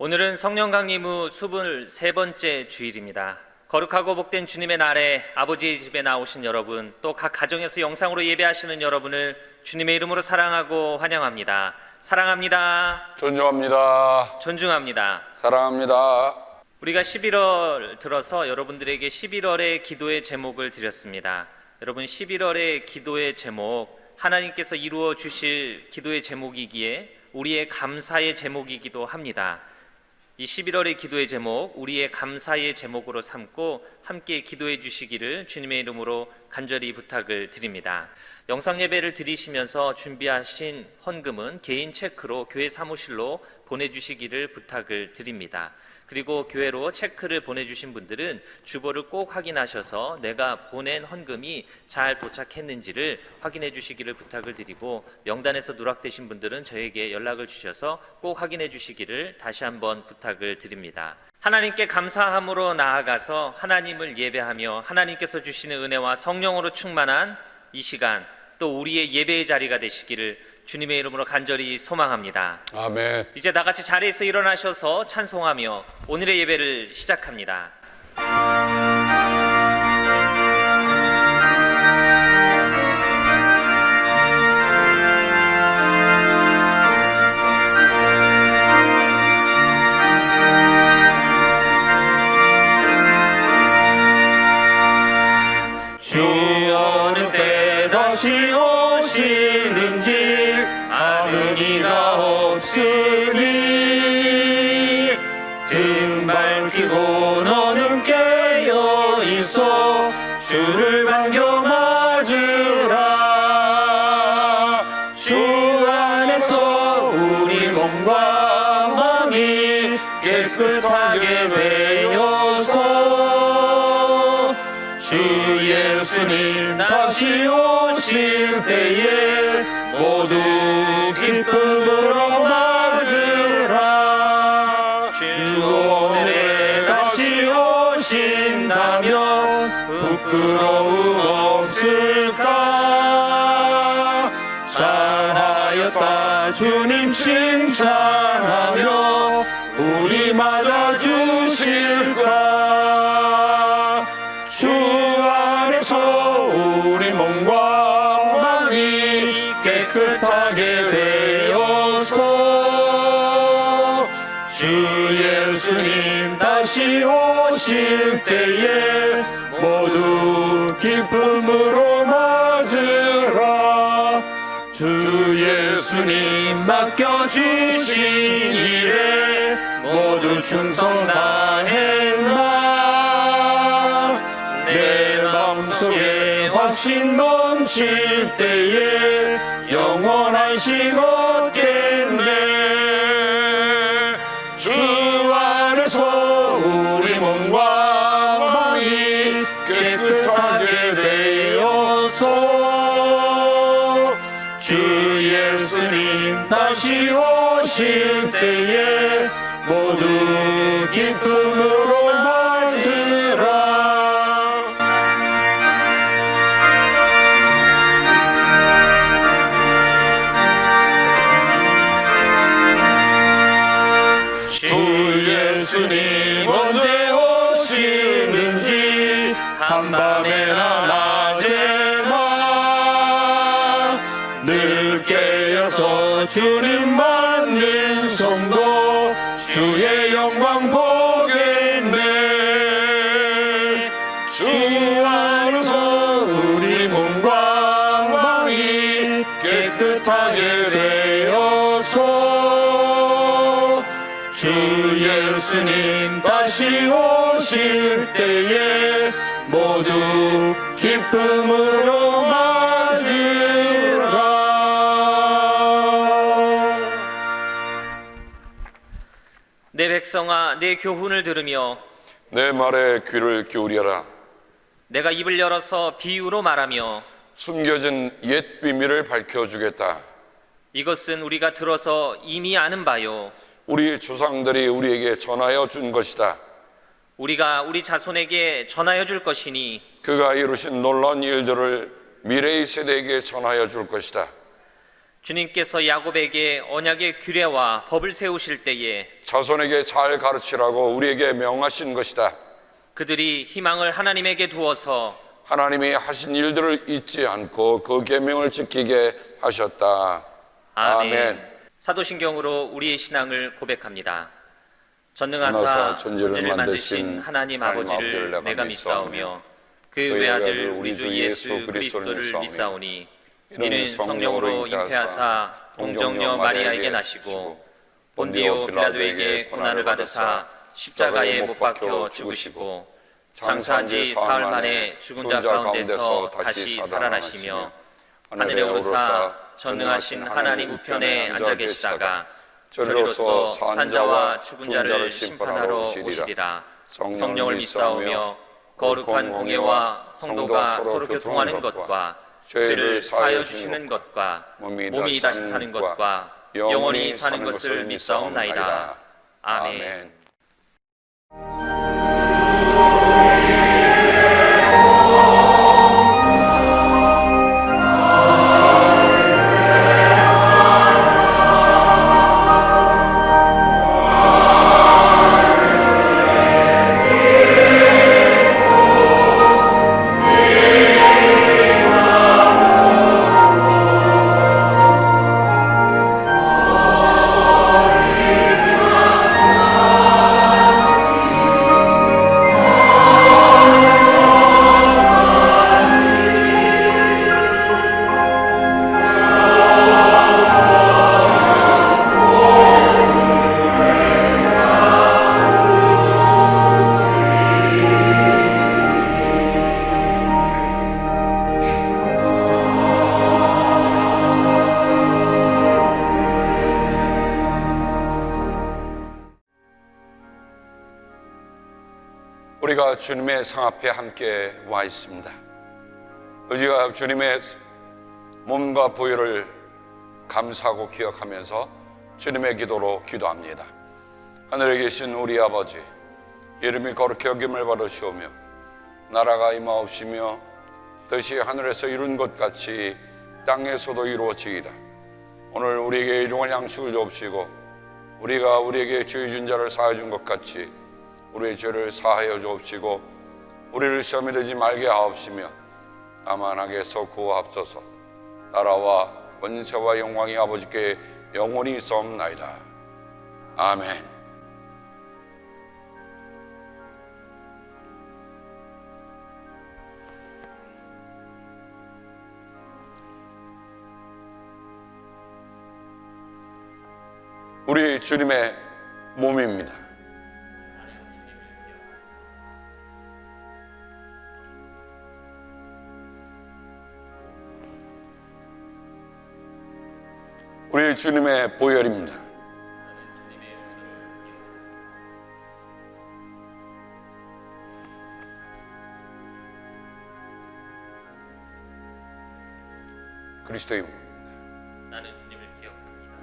오늘은 성령 강림 후 23번째 주일입니다. 거룩하고 복된 주님의 날에 아버지의 집에 나오신 여러분, 또 각 가정에서 영상으로 예배하시는 여러분을 주님의 이름으로 사랑하고 환영합니다. 사랑합니다. 존중합니다. 존중합니다. 사랑합니다. 우리가 11월 들어서 여러분들에게 11월의 기도의 제목을 드렸습니다. 여러분, 11월의 기도의 제목, 하나님께서 이루어 주실 기도의 제목이기에 우리의 감사의 제목이기도 합니다. 이 11월의 기도의 제목, 우리의 감사의 제목으로 삼고 함께 기도해 주시기를 주님의 이름으로 간절히 부탁을 드립니다. 영상 예배를 드리시면서 준비하신 헌금은 개인 체크로 교회 사무실로 보내주시기를 부탁을 드립니다. 그리고 교회로 체크를 보내주신 분들은 주보를 꼭 확인하셔서 내가 보낸 헌금이 잘 도착했는지를 확인해 주시기를 부탁을 드리고, 명단에서 누락되신 분들은 저에게 연락을 주셔서 꼭 확인해 주시기를 다시 한번 부탁을 드립니다. 하나님께 감사함으로 나아가서 하나님을 예배하며 하나님께서 주시는 은혜와 성령으로 충만한 이 시간, 또 우리의 예배의 자리가 되시기를 주님의 이름으로 간절히 소망합니다. 아멘. 이제 나같이 자리에서 일어나셔서 찬송하며 오늘의 예배를 시작합니다. 주여는 때다시 오시는지 아는 이가 없으니 등 밝히고 너는 깨어 있어 주를 반겨 맞으라. 깨끗하게 되어서 주 예수님 다시 오실 때에 모두 기쁨으로 맞으라. 주 오늘에 다시 오신다면 부끄러움 없을까. 잘하였다 주님 칭찬하며 우리 맞아주실까. 주 안에서 우리 몸과 마음이 깨끗하게 되어서 주 예수님 다시 오실 때에 모두 기쁨으로 맞으라. 주 예수님 맡겨주신 일에 모두 충성 다했나. 내 마음속에 확신 넘칠 때에 영원한 식 얻겠네. 주 안에서 우리 몸과 마음이 깨끗하게 되어서 주 예수님 다시 오실 때에 모두 기쁨으로 맞으라. 주 예수님 언제 오시는지 한밤에나 낮에나 늘 깨어서 주님 맞는 성도 주의 영광 보겠네. 주 안에서 우리 몸과 마음이 깨끗하게 되어서 주 예수님 다시 오실 때에 모두 기쁨으로 맞으라. 내 백성아 내 교훈을 들으며 내 말에 귀를 기울여라. 내가 입을 열어서 비유로 말하며 숨겨진 옛 비밀을 밝혀주겠다. 이것은 우리가 들어서 이미 아는 바요 우리 조상들이 우리에게 전하여 준 것이다. 우리가 우리 자손에게 전하여 줄 것이니 그가 이루신 놀라운 일들을 미래의 세대에게 전하여 줄 것이다. 주님께서 야곱에게 언약의 규례와 법을 세우실 때에 자손에게 잘 가르치라고 우리에게 명하신 것이다. 그들이 희망을 하나님에게 두어서 하나님이 하신 일들을 잊지 않고 그 계명을 지키게 하셨다. 아멘. 사도신경으로 우리의 신앙을 고백합니다. 전능하사 전능하사 천지를 천지를 만드신 만드신 하나님 아버지를 내가 믿사오며 그 그의 외아들 우리 주 예수 그리스도를 믿사오니 이는 성령으로 잉태하사 동정녀 마리아에게 나시고 본디오 빌라도에게 고난을 받으사 십자가에 못 박혀 죽으시고 장사한 지 사흘 만에 죽은 자 가운데서 다시 살아나시며 하늘에 오르사 전능하신 하나님 우편에 앉아 계시다가 저리로서 산자와 죽은 자를 심판하러 오시리라. 성령을 믿사오며 거룩한 공예와 성도가 서로 교통하는 것과 죄를 사하여 주시는 것과 몸이 다시 사는 것과 영원히 사는 것을 믿사옵나이다. 아멘. 주님의 상 앞에 함께 와 있습니다. 우리가 주님의 몸과 보혈을 감사하고 기억하면서 주님의 기도로 기도합니다. 하늘에 계신 우리 아버지, 이름이 거룩히 여김을 받으시오며 나라가 임하옵시며 뜻이 하늘에서 이룬 것 같이 땅에서도 이루어지이다. 오늘 우리에게 일용할 양식을 주옵시고 우리가 우리에게 죄 준 자를 사하여 준 것 같이 우리의 죄를 사하여 주옵시고 우리를 시험에 들지 말게 하옵시며 다만 악에서 구하옵소서. 나라와 권세와 영광이 아버지께 영원히 있사옵나이다. 아멘. 우리 주님의 몸입니다. 우리 주님의 보혈입니다. 그리스도의 몸. 나는 주님을 기억합니다.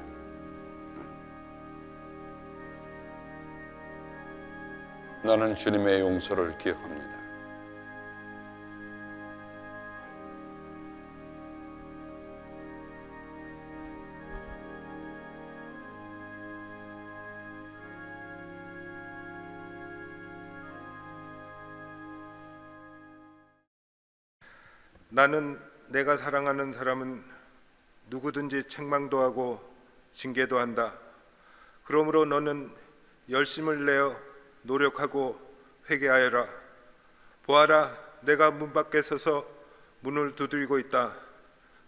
나는 주님의 용서를 기억합니다. 나는 내가 사랑하는 사람은 누구든지 책망도 하고 징계도 한다. 그러므로 너는 열심을 내어 노력하고 회개하여라. 보아라, 내가 문 밖에 서서 문을 두드리고 있다.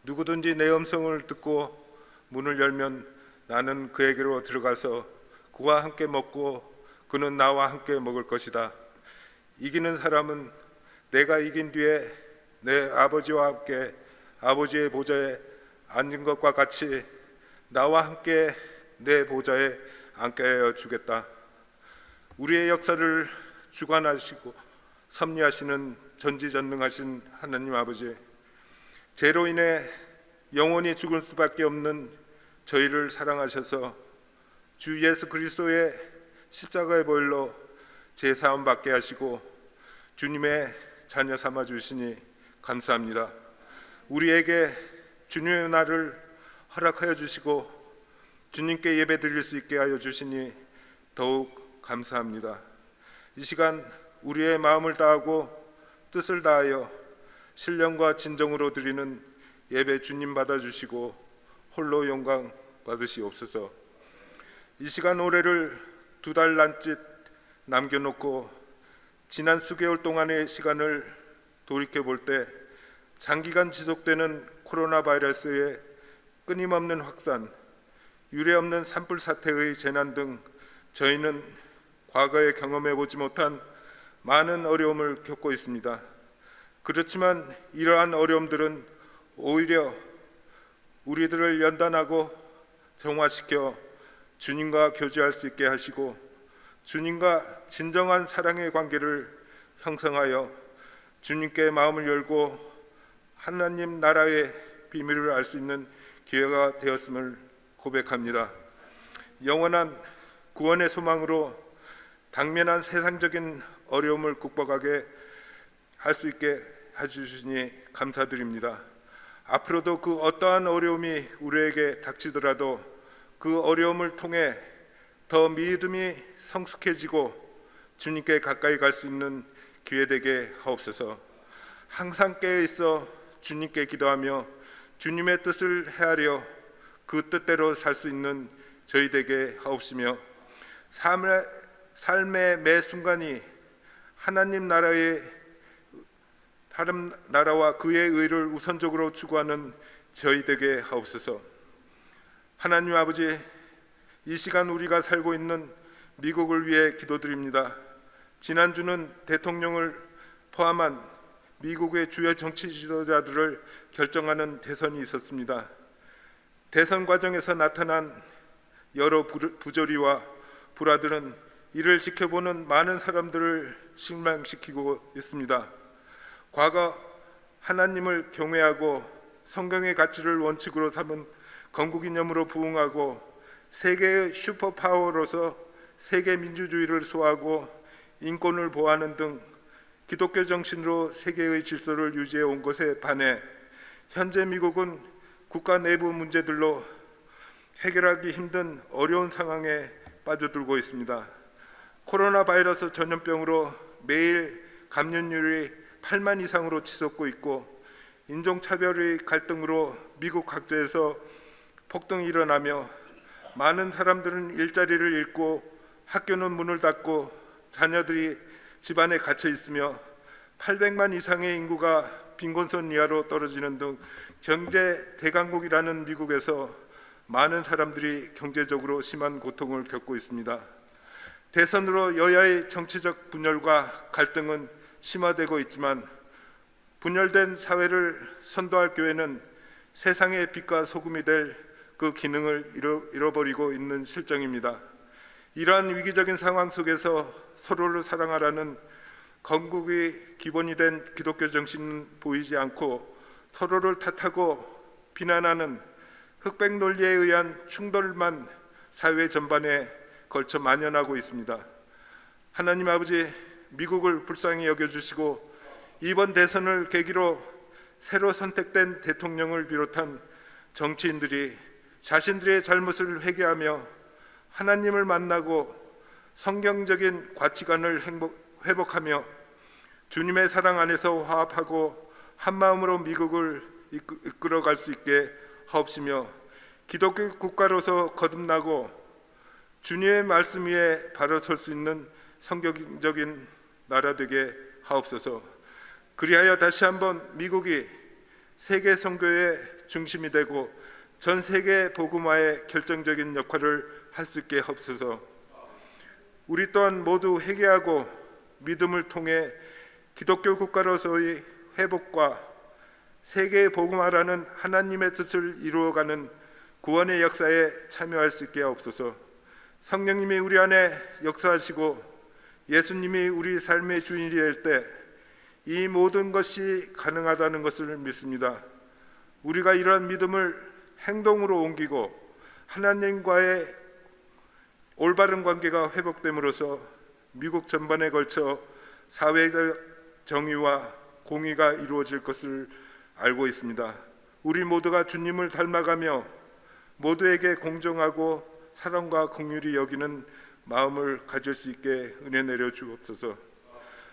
누구든지 내 음성을 듣고 문을 열면 나는 그에게로 들어가서 그와 함께 먹고 그는 나와 함께 먹을 것이다. 이기는 사람은 내가 이긴 뒤에 내 아버지와 함께 아버지의 보좌에 앉은 것과 같이 나와 함께 내 보좌에 앉게 하여 주겠다. 우리의 역사를 주관하시고 섭리하시는 전지전능하신 하나님 아버지, 죄로 인해 영원히 죽을 수밖에 없는 저희를 사랑하셔서 주 예수 그리스도의 십자가의 보혈로 제사함 받게 하시고 주님의 자녀 삼아 주시니 감사합니다. 우리에게 주님의 날을 허락하여 주시고 주님께 예배 드릴 수 있게 하여 주시니 더욱 감사합니다. 이 시간 우리의 마음을 다하고 뜻을 다하여 신령과 진정으로 드리는 예배 주님 받아주시고 홀로 영광 받으시옵소서. 이 시간 올해를 2달 남짓 남겨놓고 지난 수개월 동안의 시간을 돌이켜볼 때 장기간 지속되는 코로나 바이러스의 끊임없는 확산, 유례없는 산불 사태의 재난 등 저희는 과거에 경험해보지 못한 많은 어려움을 겪고 있습니다. 그렇지만 이러한 어려움들은 오히려 우리들을 연단하고 정화시켜 주님과 교제할 수 있게 하시고 주님과 진정한 사랑의 관계를 형성하여 주님께 마음을 열고 하나님 나라의 비밀을 알 수 있는 기회가 되었음을 고백합니다. 영원한 구원의 소망으로 당면한 세상적인 어려움을 극복하게 할 수 있게 해주시니 감사드립니다. 앞으로도 그 어떠한 어려움이 우리에게 닥치더라도 그 어려움을 통해 더 믿음이 성숙해지고 주님께 가까이 갈 수 있는 기회 되게 하옵소서. 항상 깨어 있어 주님께 기도하며 주님의 뜻을 헤아려 그 뜻대로 살 수 있는 저희 되게 하옵시며 삶의 매 순간이 하나님 나라의 다른 나라와 그의 의를 우선적으로 추구하는 저희 되게 하옵소서. 하나님 아버지, 이 시간 우리가 살고 있는 미국을 위해 기도드립니다. 지난주는 대통령을 포함한 미국의 주요 정치 지도자들을 결정하는 대선이 있었습니다. 대선 과정에서 나타난 여러 부조리와 불화들은 이를 지켜보는 많은 사람들을 실망시키고 있습니다. 과거 하나님을 경외하고 성경의 가치를 원칙으로 삼은 건국이념으로 부응하고 세계의 슈퍼파워로서 세계 민주주의를 소화하고 인권을 보호하는 등 기독교 정신으로 세계의 질서를 유지해 온 것에 반해 현재 미국은 국가 내부 문제들로 해결하기 힘든 어려운 상황에 빠져들고 있습니다. 코로나 바이러스 전염병으로 매일 감염률이 8만 이상으로 치솟고 있고 인종차별의 갈등으로 미국 각지에서 폭동이 일어나며 많은 사람들은 일자리를 잃고 학교는 문을 닫고 자녀들이 집안에 갇혀 있으며 800만 이상의 인구가 빈곤선 이하로 떨어지는 등 경제 대강국이라는 미국에서 많은 사람들이 경제적으로 심한 고통을 겪고 있습니다. 대선으로 여야의 정치적 분열과 갈등은 심화되고 있지만 분열된 사회를 선도할 교회는 세상의 빛과 소금이 될 그 기능을 잃어버리고 있는 실정입니다. 이러한 위기적인 상황 속에서 서로를 사랑하라는 건국의 기본이 된 기독교 정신은 보이지 않고 서로를 탓하고 비난하는 흑백 논리에 의한 충돌만 사회 전반에 걸쳐 만연하고 있습니다. 하나님 아버지, 미국을 불쌍히 여겨주시고 이번 대선을 계기로 새로 선택된 대통령을 비롯한 정치인들이 자신들의 잘못을 회개하며 하나님을 만나고 성경적인 가치관을 회복하며 주님의 사랑 안에서 화합하고 한마음으로 미국을 이끌어갈 수 있게 하옵시며 기독교 국가로서 거듭나고 주님의 말씀 위에 바로 설 수 있는 성경적인 나라 되게 하옵소서. 그리하여 다시 한번 미국이 세계 선교의 중심이 되고 전 세계 복음화에 결정적인 역할을 할 수 있게 하옵소서. 우리 또한 모두 회개하고 믿음을 통해 기독교 국가로서의 회복과 세계의 복음화라는 하나님의 뜻을 이루어가는 구원의 역사에 참여할 수 있게 하옵소서. 성령님이 우리 안에 역사하시고 예수님이 우리 삶의 주인이 될 때 이 모든 것이 가능하다는 것을 믿습니다. 우리가 이러한 믿음을 행동으로 옮기고 하나님과의 올바른 관계가 회복됨으로써 미국 전반에 걸쳐 사회적 정의와 공의가 이루어질 것을 알고 있습니다. 우리 모두가 주님을 닮아가며 모두에게 공정하고 사랑과 긍휼히 여기는 마음을 가질 수 있게 은혜 내려 주옵소서.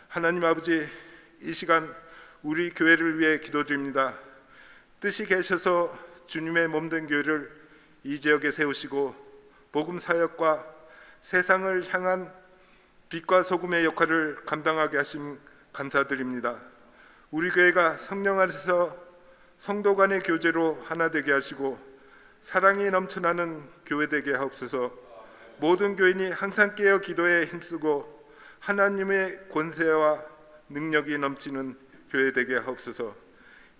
하나님 아버지, 이 시간 우리 교회를 위해 기도드립니다. 뜻이 계셔서 주님의 몸된 교회를 이 지역에 세우시고 복음 사역과 세상을 향한 빛과 소금의 역할을 감당하게 하심 감사드립니다. 우리 교회가 성령 안에서 성도 간의 교제로 하나 되게 하시고 사랑이 넘쳐나는 교회 되게 하옵소서. 모든 교인이 항상 깨어 기도에 힘쓰고 하나님의 권세와 능력이 넘치는 교회 되게 하옵소서.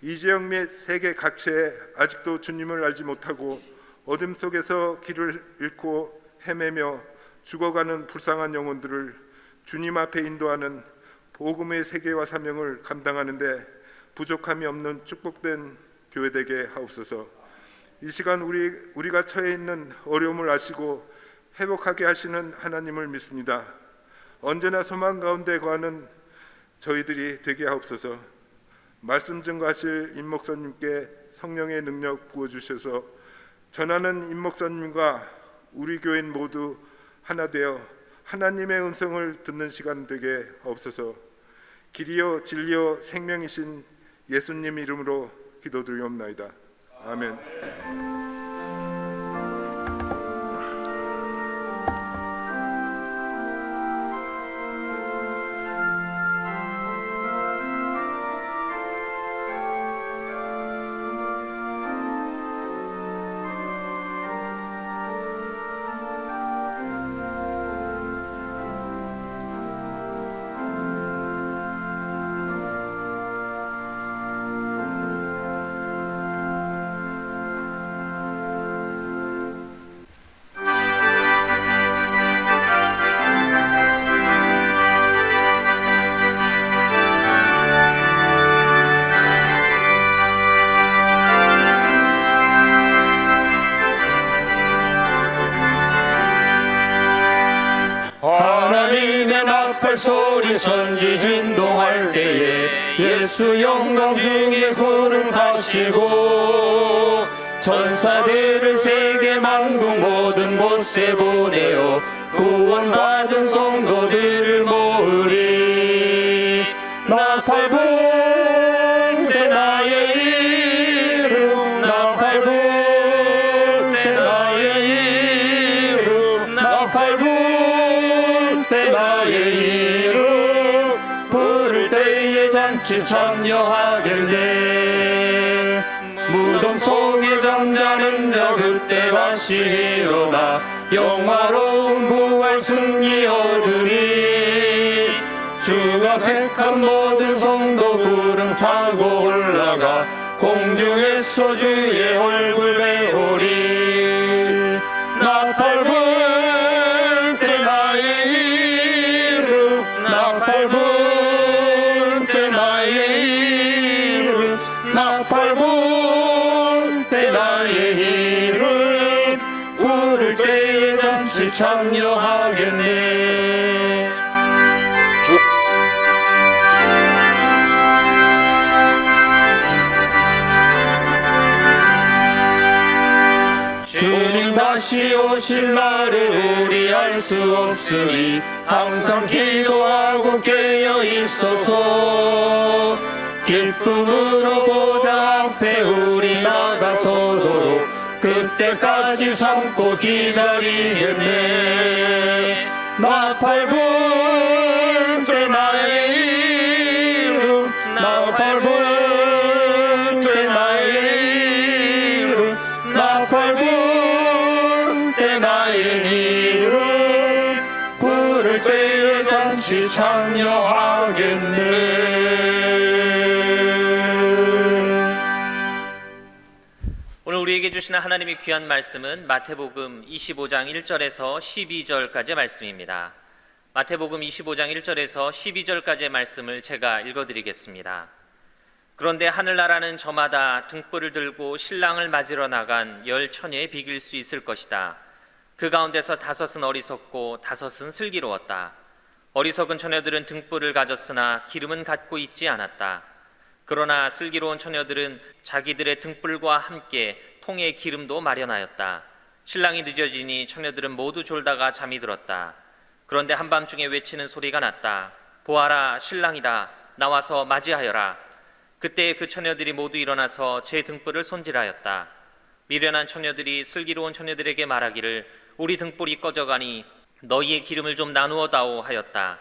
이 지역 및 세계 각처에 아직도 주님을 알지 못하고 어둠 속에서 길을 잃고 헤매며 죽어가는 불쌍한 영혼들을 주님 앞에 인도하는 복음의 세계와 사명을 감당하는 데 부족함이 없는 축복된 교회 되게 하옵소서. 이 시간 우리가 처해 있는 어려움을 아시고 회복하게 하시는 하나님을 믿습니다. 언제나 소망 가운데 거하는 저희들이 되게 하옵소서. 말씀 증거하실 임 목사님께 성령의 능력 부어주셔서 전하는 임 목사님과 우리 교인 모두 하나 되어 하나님의 음성을 듣는 시간 되게 하옵소서. 길이요 진리요 생명이신 예수님 이름으로 기도드리옵나이다. 아멘. 소리 천지 진동할 때에 예수 영광 중에 구름 타시고 천사들을 세계 만국 모든 곳에 보내어 구원받은 성도들을 모으리. 나팔 불 때 나의 이름, 나팔 불 때 나의 이름, 나팔 불 때 나의 이름, 부를 때에 잔치 참여하겠네. 무덤 속에 잠자는 자 그때 다시 일어나 영화로운 부활 승리 얻으리. 주가 택한 모든 성도 구름 타고 올라가 공중에서 주의 얼굴 배우리. 나팔 불 때 나의 이름, 나팔 불 때 나의 이름, 나팔 불 때 나의 이름, 부를 때에 잔치 참여하겠네. 주님 다시 오실 날을 우리 알 수 없으니 항상 기도하고 깨어 있어서 기쁨으로 보좌 앞에 우리 나가서도록 그때까지 참고 기다리겠네. 나팔 불 때 나의 이름, 나팔 불 때 나의 이름, 나팔 불 때 나의 이름, 부를 때에 잔치 참여하겠네. 오늘 우리에게 주시는 하나님의 귀한 말씀은 마태복음 25장 1절에서 12절까지의 말씀입니다. 마태복음 25장 1절에서 12절까지의 말씀을 제가 읽어드리겠습니다. 그런데 하늘나라는 저마다 등불을 들고 신랑을 맞으러 나간 10처녀에 비길 수 있을 것이다. 그 가운데서 5은 어리석고 5은 슬기로웠다. 어리석은 처녀들은 등불을 가졌으나 기름은 갖고 있지 않았다. 그러나 슬기로운 처녀들은 자기들의 등불과 함께 통에 기름도 마련하였다. 신랑이 늦어지니 처녀들은 모두 졸다가 잠이 들었다. 그런데 한밤중에 외치는 소리가 났다. 보아라, 신랑이다. 나와서 맞이하여라. 그때 그 처녀들이 모두 일어나서 제 등불을 손질하였다. 미련한 처녀들이 슬기로운 처녀들에게 말하기를 우리 등불이 꺼져가니 너희의 기름을 좀 나누어 다오 하였다.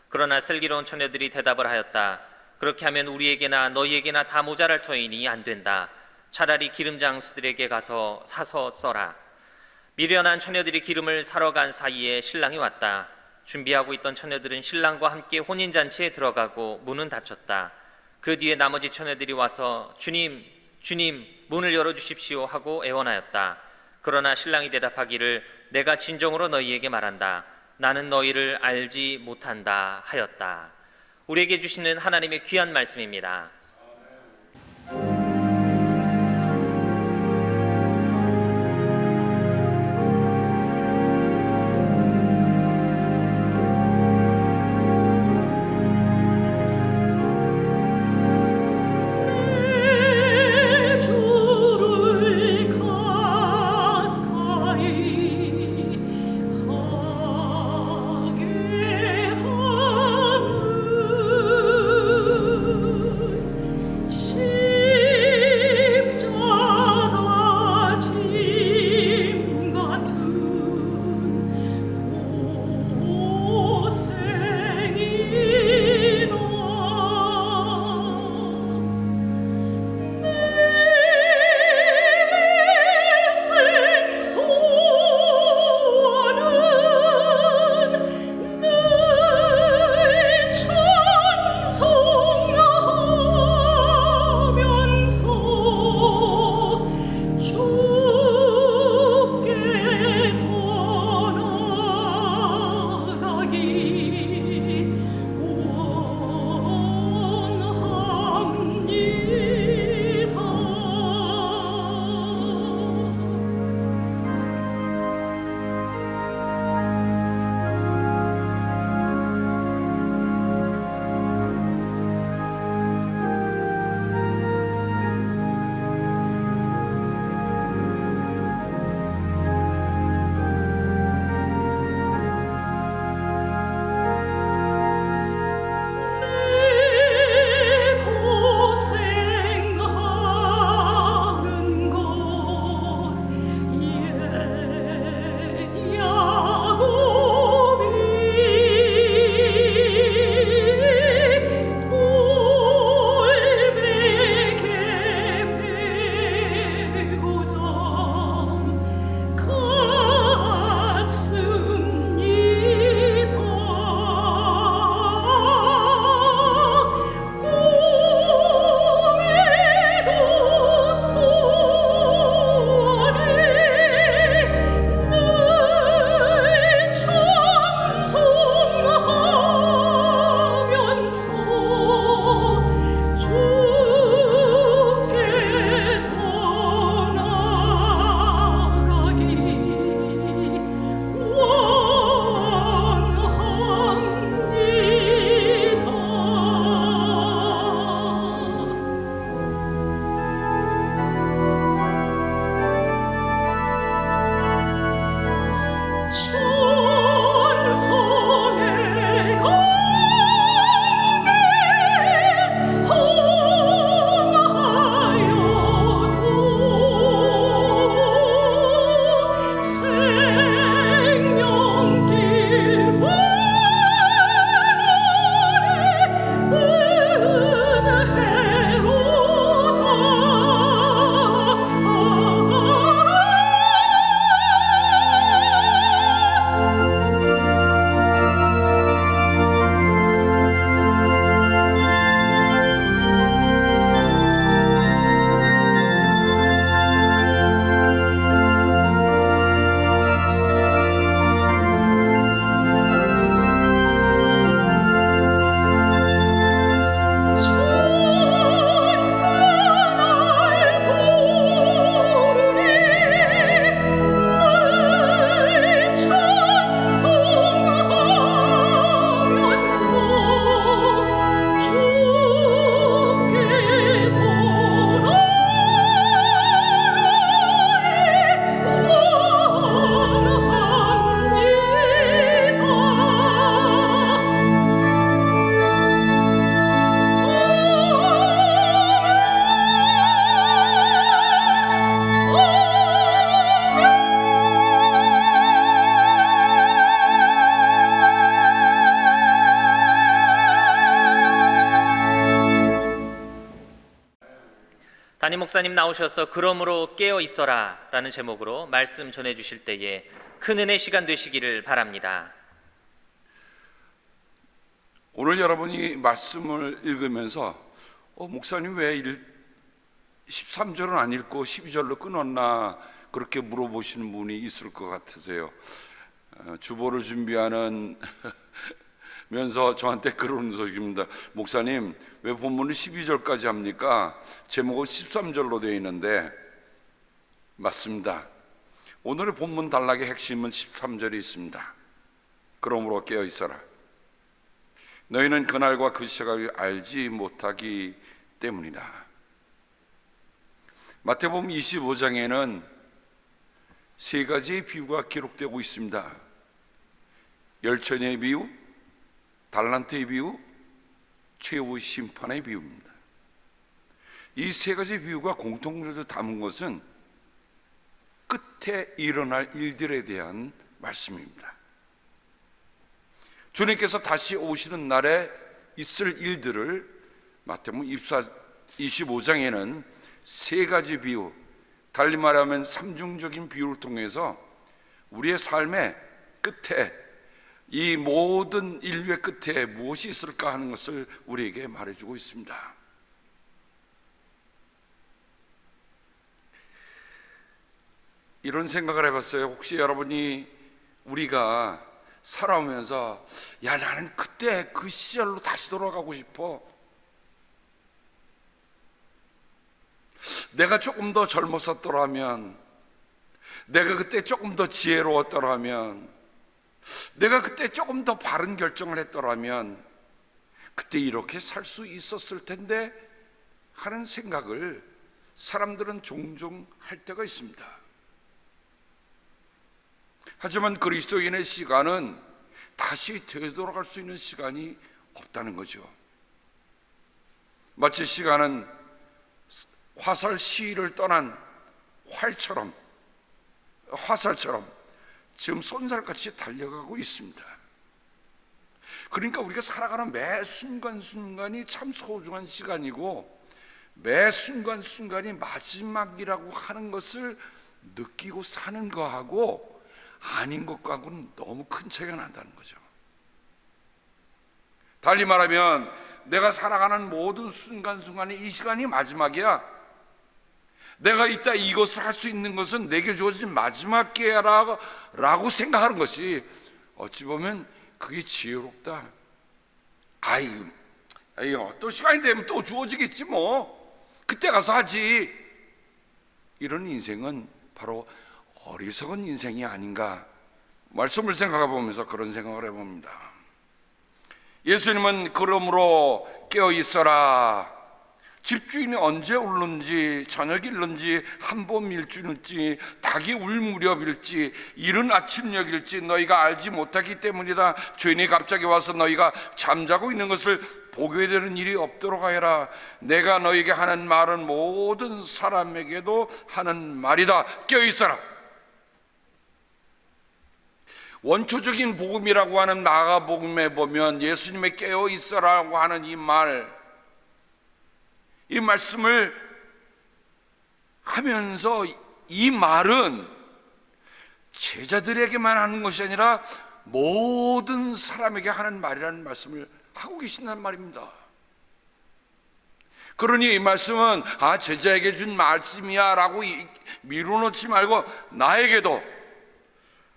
그러나 슬기로운 처녀들이 대답을 하였다. 그렇게 하면 우리에게나 너희에게나 다 모자랄 터이니 안 된다. 차라리 기름 장수들에게 가서 사서 써라. 미련한 처녀들이 기름을 사러 간 사이에 신랑이 왔다. 준비하고 있던 처녀들은 신랑과 함께 혼인잔치에 들어가고 문은 닫혔다. 그 뒤에 나머지 처녀들이 와서 주님, 주님, 문을 열어주십시오 하고 애원하였다. 그러나 신랑이 대답하기를 내가 진정으로 너희에게 말한다. 나는 너희를 알지 못한다 하였다. 우리에게 주시는 하나님의 귀한 말씀입니다. 담임 목사님 나오셔서 그러므로 깨어 있어라 라는 제목으로 말씀 전해 주실 때에 큰 은혜 시간 되시기를 바랍니다. 오늘 여러분이 말씀을 읽으면서 목사님 왜 13절은 안 읽고 12절로 끊었나 그렇게 물어보시는 분이 있을 것 같으세요. 주보를 준비하는 면서 저한테 그러는 소식입니다. 목사님 왜 본문을 12절까지 합니까? 제목은 13절로 되어 있는데 맞습니다. 오늘의 본문 단락의 핵심은 13절에 있습니다. 그러므로 깨어 있어라. 너희는 그날과 그 시각을 알지 못하기 때문이다. 마태복음 25장에는 세 가지의 비유가 기록되고 있습니다. 열천의 비유, 달란트의 비유, 최후 심판의 비유입니다. 이 세 가지 비유가 공통적으로 담은 것은 끝에 일어날 일들에 대한 말씀입니다. 주님께서 다시 오시는 날에 있을 일들을 마태복음 25장에는 세 가지 비유, 달리 말하면 삼중적인 비유를 통해서 우리의 삶의 끝에, 이 모든 인류의 끝에 무엇이 있을까 하는 것을 우리에게 말해주고 있습니다. 이런 생각을 해봤어요. 혹시 여러분이 우리가 살아오면서 야 나는 그때 그 시절로 다시 돌아가고 싶어, 내가 조금 더 젊었었더라면, 내가 그때 조금 더 지혜로웠더라면, 내가 그때 조금 더 바른 결정을 했더라면 그때 이렇게 살 수 있었을 텐데 하는 생각을 사람들은 종종 할 때가 있습니다. 하지만 그리스도인의 시간은 다시 되돌아갈 수 있는 시간이 없다는 거죠. 마치 시간은 화살 시위를 떠난 화살처럼 지금 쏜살같이 달려가고 있습니다. 그러니까 우리가 살아가는 매 순간순간이 참 소중한 시간이고 매 순간순간이 마지막이라고 하는 것을 느끼고 사는 거하고 아닌 것과는 너무 큰 차이가 난다는 거죠. 달리 말하면 내가 살아가는 모든 순간순간이 이 시간이 마지막이야, 내가 이따 이것을 할 수 있는 것은 내게 주어진 마지막 기회라고 생각하는 것이 어찌 보면 그게 지혜롭다. 또 시간이 되면 또 주어지겠지 뭐, 그때 가서 하지. 이런 인생은 바로 어리석은 인생이 아닌가, 말씀을 생각해 보면서 그런 생각을 해봅니다. 예수님은 그러므로 깨어 있어라, 집주인이 언제 울는지, 저녁일는지, 한봄 일주일지, 닭이 울 무렵일지, 이른 아침녘일지 너희가 알지 못하기 때문이다. 주인이 갑자기 와서 너희가 잠자고 있는 것을 보게 되는 일이 없도록 하여라. 내가 너희에게 하는 말은 모든 사람에게도 하는 말이다. 깨어 있어라. 원초적인 복음이라고 하는 마가복음에 보면 예수님의 깨어 있어라고 하는 이 말씀을 하면서 이 말은 제자들에게만 하는 것이 아니라 모든 사람에게 하는 말이라는 말씀을 하고 계신단 말입니다. 그러니 이 말씀은 제자에게 준 말씀이야 라고 미루놓지 말고 나에게도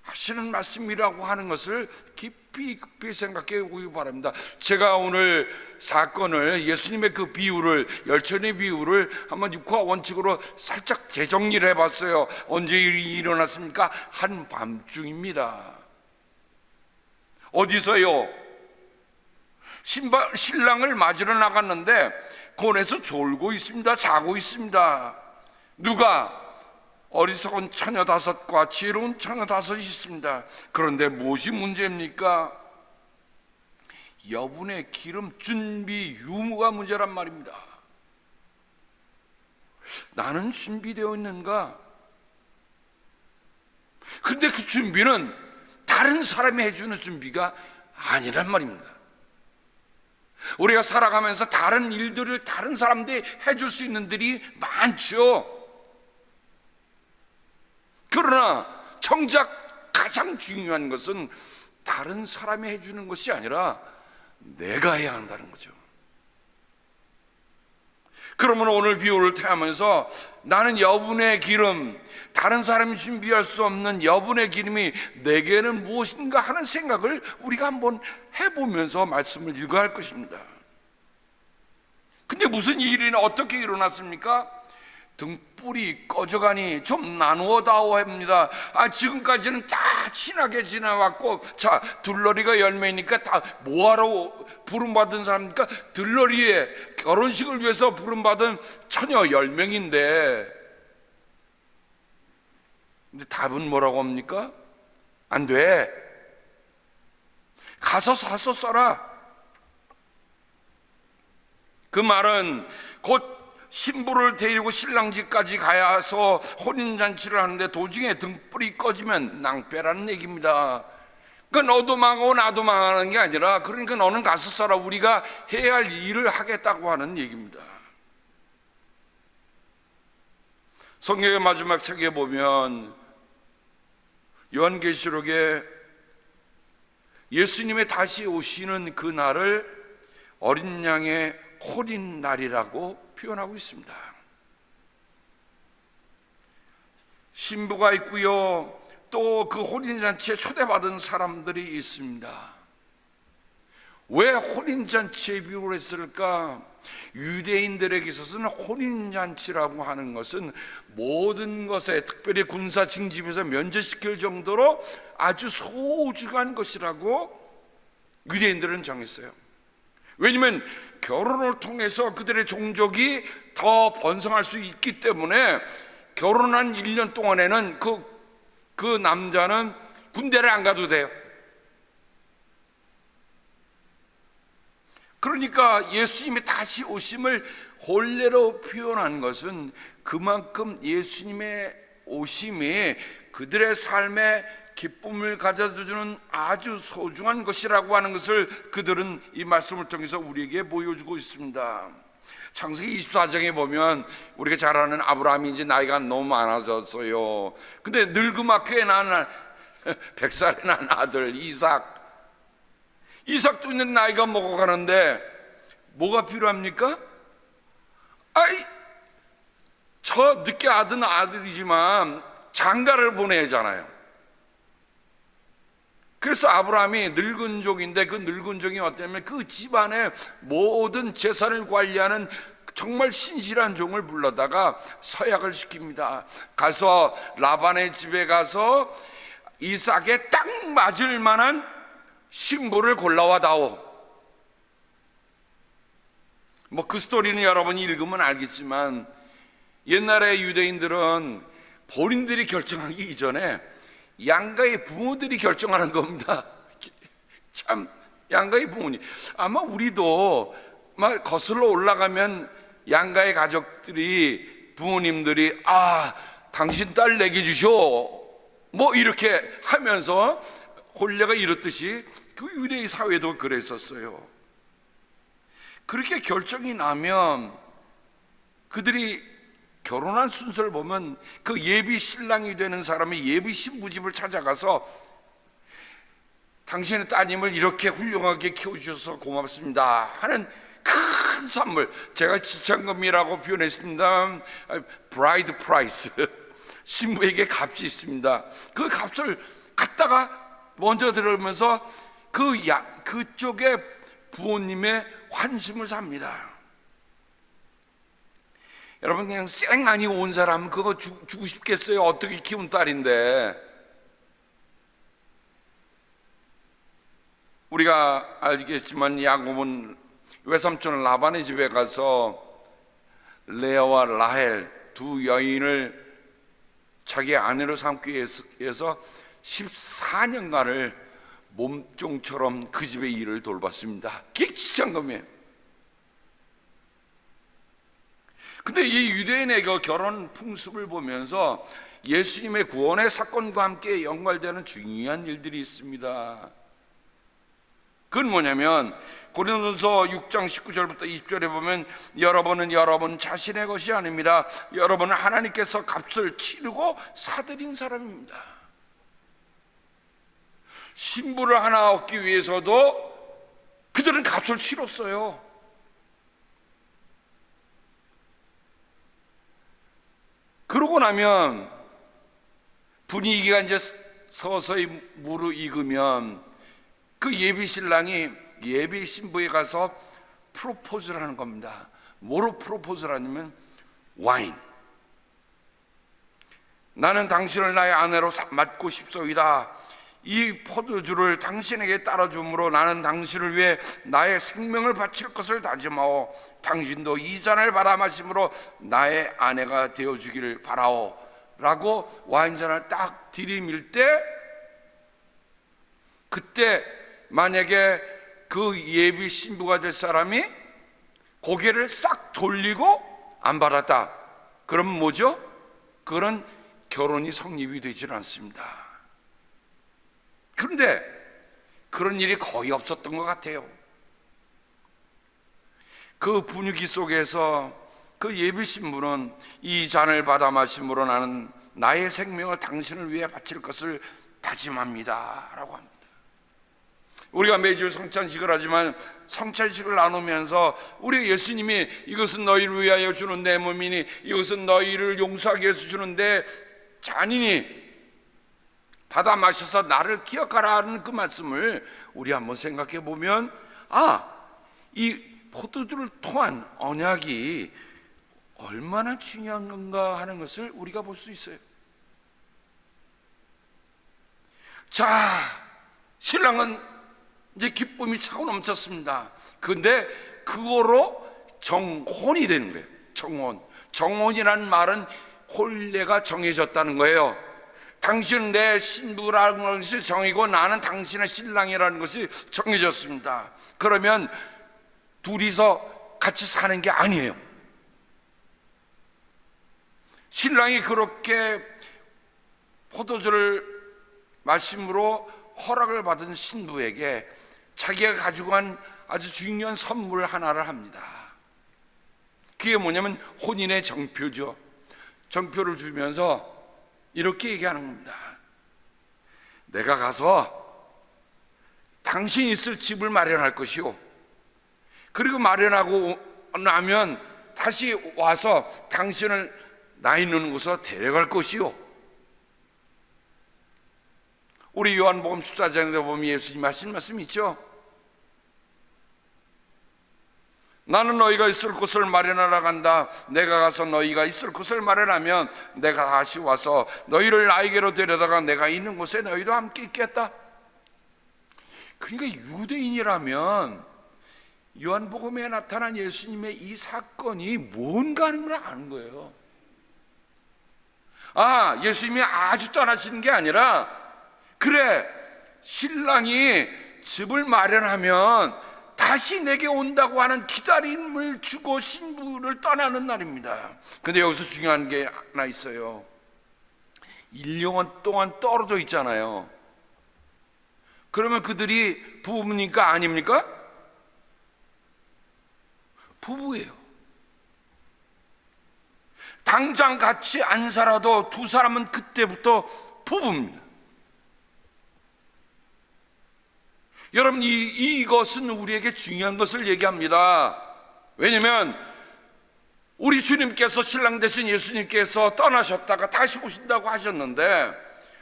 하시는 말씀이라고 하는 것을 깊이 생각해 보기 바랍니다. 제가 오늘 사건을, 예수님의 그 비유를, 열천의 비유를 한번 육화 원칙으로 살짝 재정리를 해봤어요. 언제 일이 일어났습니까? 한밤중입니다. 어디서요? 신랑을 맞으러 나갔는데 곤에서 졸고 있습니다. 자고 있습니다. 누가? 어리석은 처녀 5과 지혜로운 처녀 5이 있습니다. 그런데 무엇이 문제입니까? 여분의 기름 준비 유무가 문제란 말입니다. 나는 준비되어 있는가? 근데 그 준비는 다른 사람이 해주는 준비가 아니란 말입니다. 우리가 살아가면서 다른 일들을 다른 사람들이 해줄 수 있는 일이 많죠. 그러나 정작 가장 중요한 것은 다른 사람이 해주는 것이 아니라 내가 해야 한다는 거죠. 그러면 오늘 비유를 택하면서 나는 여분의 기름, 다른 사람이 준비할 수 없는 여분의 기름이 내게는 무엇인가 하는 생각을 우리가 한번 해보면서 말씀을 읽어야 할 것입니다. 근데 무슨 일이 어떻게 일어났습니까? 등불이 꺼져가니 좀 나누어다오 합니다. 지금까지는 다 친하게 지나왔고, 자, 둘러리가 열매니까 다 뭐하러 부름받은 사람입니까? 들러리에 결혼식을 위해서 부름받은 처녀 10명인데, 근데 답은 뭐라고 합니까? 안 돼. 가서 사서 써라. 그 말은 곧 신부를 데리고 신랑집까지 가서 혼인잔치를 하는데 도중에 등불이 꺼지면 낭패라는 얘기입니다. 그러니까 너도 망하고 나도 망하는 게 아니라, 그러니까 너는 가서 써라. 우리가 해야 할 일을 하겠다고 하는 얘기입니다. 성경의 마지막 책에 보면 요한계시록에 예수님의 다시 오시는 그 날을 어린 양의 혼인 날이라고 표현하고 있습니다. 신부가 있고요, 또 그 혼인잔치에 초대받은 사람들이 있습니다. 왜 혼인잔치에 비유를 했을까? 유대인들에게 있어서는 혼인잔치라고 하는 것은 모든 것에, 특별히 군사 징집에서 면제시킬 정도로 아주 소중한 것이라고 유대인들은 정했어요. 왜냐하면 결혼을 통해서 그들의 종족이 더 번성할 수 있기 때문에 결혼한 1년 동안에는 그 남자는 군대를 안 가도 돼요. 그러니까 예수님의 다시 오심을 혼례로 표현한 것은 그만큼 예수님의 오심이 그들의 삶에 기쁨을 가져주는 아주 소중한 것이라고 하는 것을 그들은 이 말씀을 통해서 우리에게 보여주고 있습니다. 창세기 24장에 보면 우리가 잘 아는 아브라함이 이제 나이가 너무 많아졌어요. 근데 늙음하게 난 100살에 난 아들 이삭도 있는 나이가 먹어가는데 뭐가 필요합니까? 저 늦게 얻은 아들이지만 장가를 보내야 하잖아요. 그래서 아브라함이 늙은 종인데, 그 늙은 종이 어땠냐면 그 집안의 모든 재산을 관리하는 정말 신실한 종을 불러다가 서약을 시킵니다. 가서 라반의 집에 가서 이삭에 딱 맞을 만한 신부를 골라와 다오. 그 스토리는 여러분이 읽으면 알겠지만, 옛날에 유대인들은 본인들이 결정하기 이전에 양가의 부모들이 결정하는 겁니다. 참, 양가의 부모님. 아마 우리도 막 거슬러 올라가면 양가의 가족들이, 부모님들이 당신 딸 내게 주쇼 이렇게 하면서 혼례가 이렇듯이 그 유대의 사회도 그랬었어요. 그렇게 결정이 나면 그들이 결혼한 순서를 보면 그 예비 신랑이 되는 사람이 예비 신부집을 찾아가서 당신의 따님을 이렇게 훌륭하게 키워주셔서 고맙습니다 하는 큰 선물, 제가 지참금이라고 표현했습니다. 브라이드 프라이스, 신부에게 값이 있습니다. 그 값을 갖다가 먼저 들으면서 그쪽의 부모님의 환심을 삽니다. 여러분, 그냥 쌩 아니고 온 사람 그거 주고 싶겠어요? 어떻게 키운 딸인데. 우리가 알겠지만 야곱은 외삼촌 라반의 집에 가서 레아와 라헬 두 여인을 자기 아내로 삼기 위해서 14년간을 몸종처럼 그 집의 일을 돌봤습니다. 그게 지참금이에요. 근데 이 유대인의 결혼 풍습을 보면서 예수님의 구원의 사건과 함께 연관되는 중요한 일들이 있습니다. 그건 뭐냐면, 고린도전서 6장 19절부터 20절에 보면 여러분은 여러분 자신의 것이 아닙니다. 여러분은 하나님께서 값을 치르고 사들인 사람입니다. 신부를 하나 얻기 위해서도 그들은 값을 치렀어요. 그러고 나면 분위기가 이제 서서히 무르익으면 그 예비 신랑이 예비 신부에 가서 프로포즈를 하는 겁니다. 뭐로 프로포즈를 하냐면 와인. 나는 당신을 나의 아내로 맡고 싶소이다. 이 포도주를 당신에게 따라줌으로 나는 당신을 위해 나의 생명을 바칠 것을 다짐하오. 당신도 이 잔을 받아 마심으로 나의 아내가 되어주기를 바라오. 라고 와인잔을 딱 들이밀 때, 그때 만약에 그 예비 신부가 될 사람이 고개를 싹 돌리고 안 받았다, 그러면 뭐죠? 그런 결혼이 성립이 되질 않습니다. 그런데 그런 일이 거의 없었던 것 같아요. 그 분위기 속에서 그 예비 신부는 이 잔을 받아 마심으로 나는 나의 생명을 당신을 위해 바칠 것을 다짐합니다 라고 합니다. 우리가 매주 성찬식을 하지만 성찬식을 나누면서 우리 예수님이 이것은 너희를 위하여 주는 내 몸이니 이것은 너희를 용서하기 위해서 주는 내 잔이니 받아 마셔서 나를 기억하라는 그 말씀을 우리 한번 생각해 보면, 이 포도주를 통한 언약이 얼마나 중요한 건가 하는 것을 우리가 볼 수 있어요. 자, 신랑은 이제 기쁨이 차고 넘쳤습니다. 그런데 그거로 정혼이 되는 거예요. 정혼이라는 말은 혼례가 정해졌다는 거예요. 당신은 내 신부라는 것이 정이고 나는 당신의 신랑이라는 것이 정해졌습니다. 그러면 둘이서 같이 사는 게 아니에요. 신랑이 그렇게 포도주를 마심으로 허락을 받은 신부에게 자기가 가지고 간 아주 중요한 선물 하나를 합니다. 그게 뭐냐면 혼인의 정표죠. 정표를 주면서 이렇게 얘기하는 겁니다. 내가 가서 당신 있을 집을 마련할 것이요, 그리고 마련하고 나면 다시 와서 당신을 나 있는 곳으로 데려갈 것이요. 우리 요한복음 14장에 보면 예수님 하신 말씀 있죠. 나는 너희가 있을 곳을 마련하러 간다. 내가 가서 너희가 있을 곳을 마련하면 내가 다시 와서 너희를 나에게로 데려다가 내가 있는 곳에 너희도 함께 있겠다. 그러니까 유대인이라면 요한복음에 나타난 예수님의 이 사건이 뭔가 하는 걸 아는 거예요. 예수님이 아주 떠나시는 게 아니라, 그래, 신랑이 집을 마련하면 다시 내게 온다고 하는 기다림을 주고 신부를 떠나는 날입니다. 근데 여기서 중요한 게 하나 있어요. 1년간 동안 떨어져 있잖아요. 그러면 그들이 부부입니까? 아닙니까? 부부예요. 당장 같이 안 살아도 두 사람은 그때부터 부부입니다. 여러분, 이것은 우리에게 중요한 것을 얘기합니다. 왜냐하면 우리 주님께서, 신랑 되신 예수님께서 떠나셨다가 다시 오신다고 하셨는데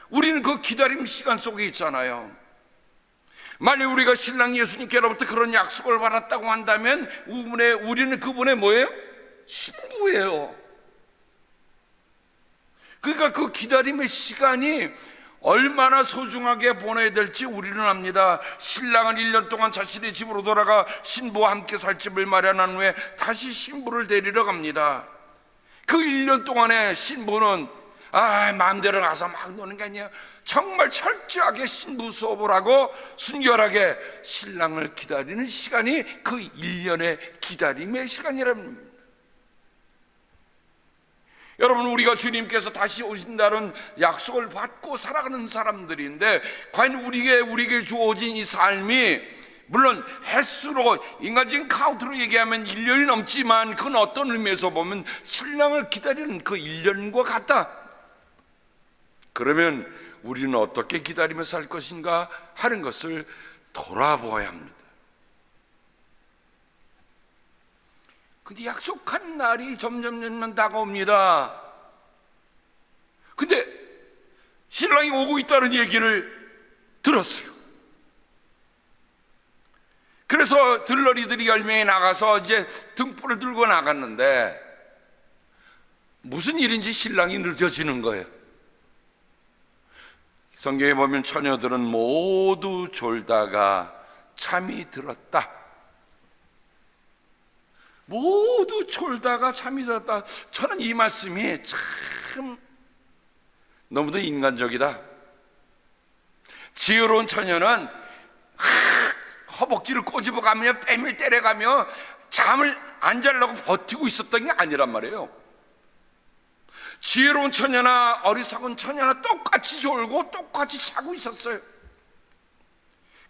우리는 그 기다림 시간 속에 있잖아요. 만약 우리가 신랑 예수님께로부터 그런 약속을 받았다고 한다면 우리는 그분의 뭐예요? 신부예요. 그러니까 그 기다림의 시간이 얼마나 소중하게 보내야 될지 우리는 압니다. 신랑은 1년 동안 자신의 집으로 돌아가 신부와 함께 살 집을 마련한 후에 다시 신부를 데리러 갑니다. 그 1년 동안에 신부는 마음대로 가서 막 노는 게 아니에요. 정말 철저하게 신부 수업을 하고 순결하게 신랑을 기다리는 시간이 그 1년의 기다림의 시간이랍니다. 여러분, 우리가 주님께서 다시 오신다는 약속을 받고 살아가는 사람들인데, 과연 우리에게 주어진 이 삶이 물론 횟수로 인간적인 카운트로 얘기하면 1년이 넘지만 그건 어떤 의미에서 보면 신랑을 기다리는 그 1년과 같다. 그러면 우리는 어떻게 기다리며 살 것인가 하는 것을 돌아보아야 합니다. 근데 약속한 날이 점점 다가옵니다. 근데 신랑이 오고 있다는 얘기를 들었어요. 그래서 들러리들이 10명이 나가서 이제 등불을 들고 나갔는데 무슨 일인지 신랑이 늦어지는 거예요. 성경에 보면 처녀들은 모두 졸다가 잠이 들었다. 모두 졸다가 잠이 들었다. 저는 이 말씀이 참 너무도 인간적이다. 지혜로운 처녀는 허벅지를 꼬집어가며 뺨을 때려가며 잠을 안 자려고 버티고 있었던 게 아니란 말이에요. 지혜로운 처녀나 어리석은 처녀나 똑같이 졸고 똑같이 자고 있었어요.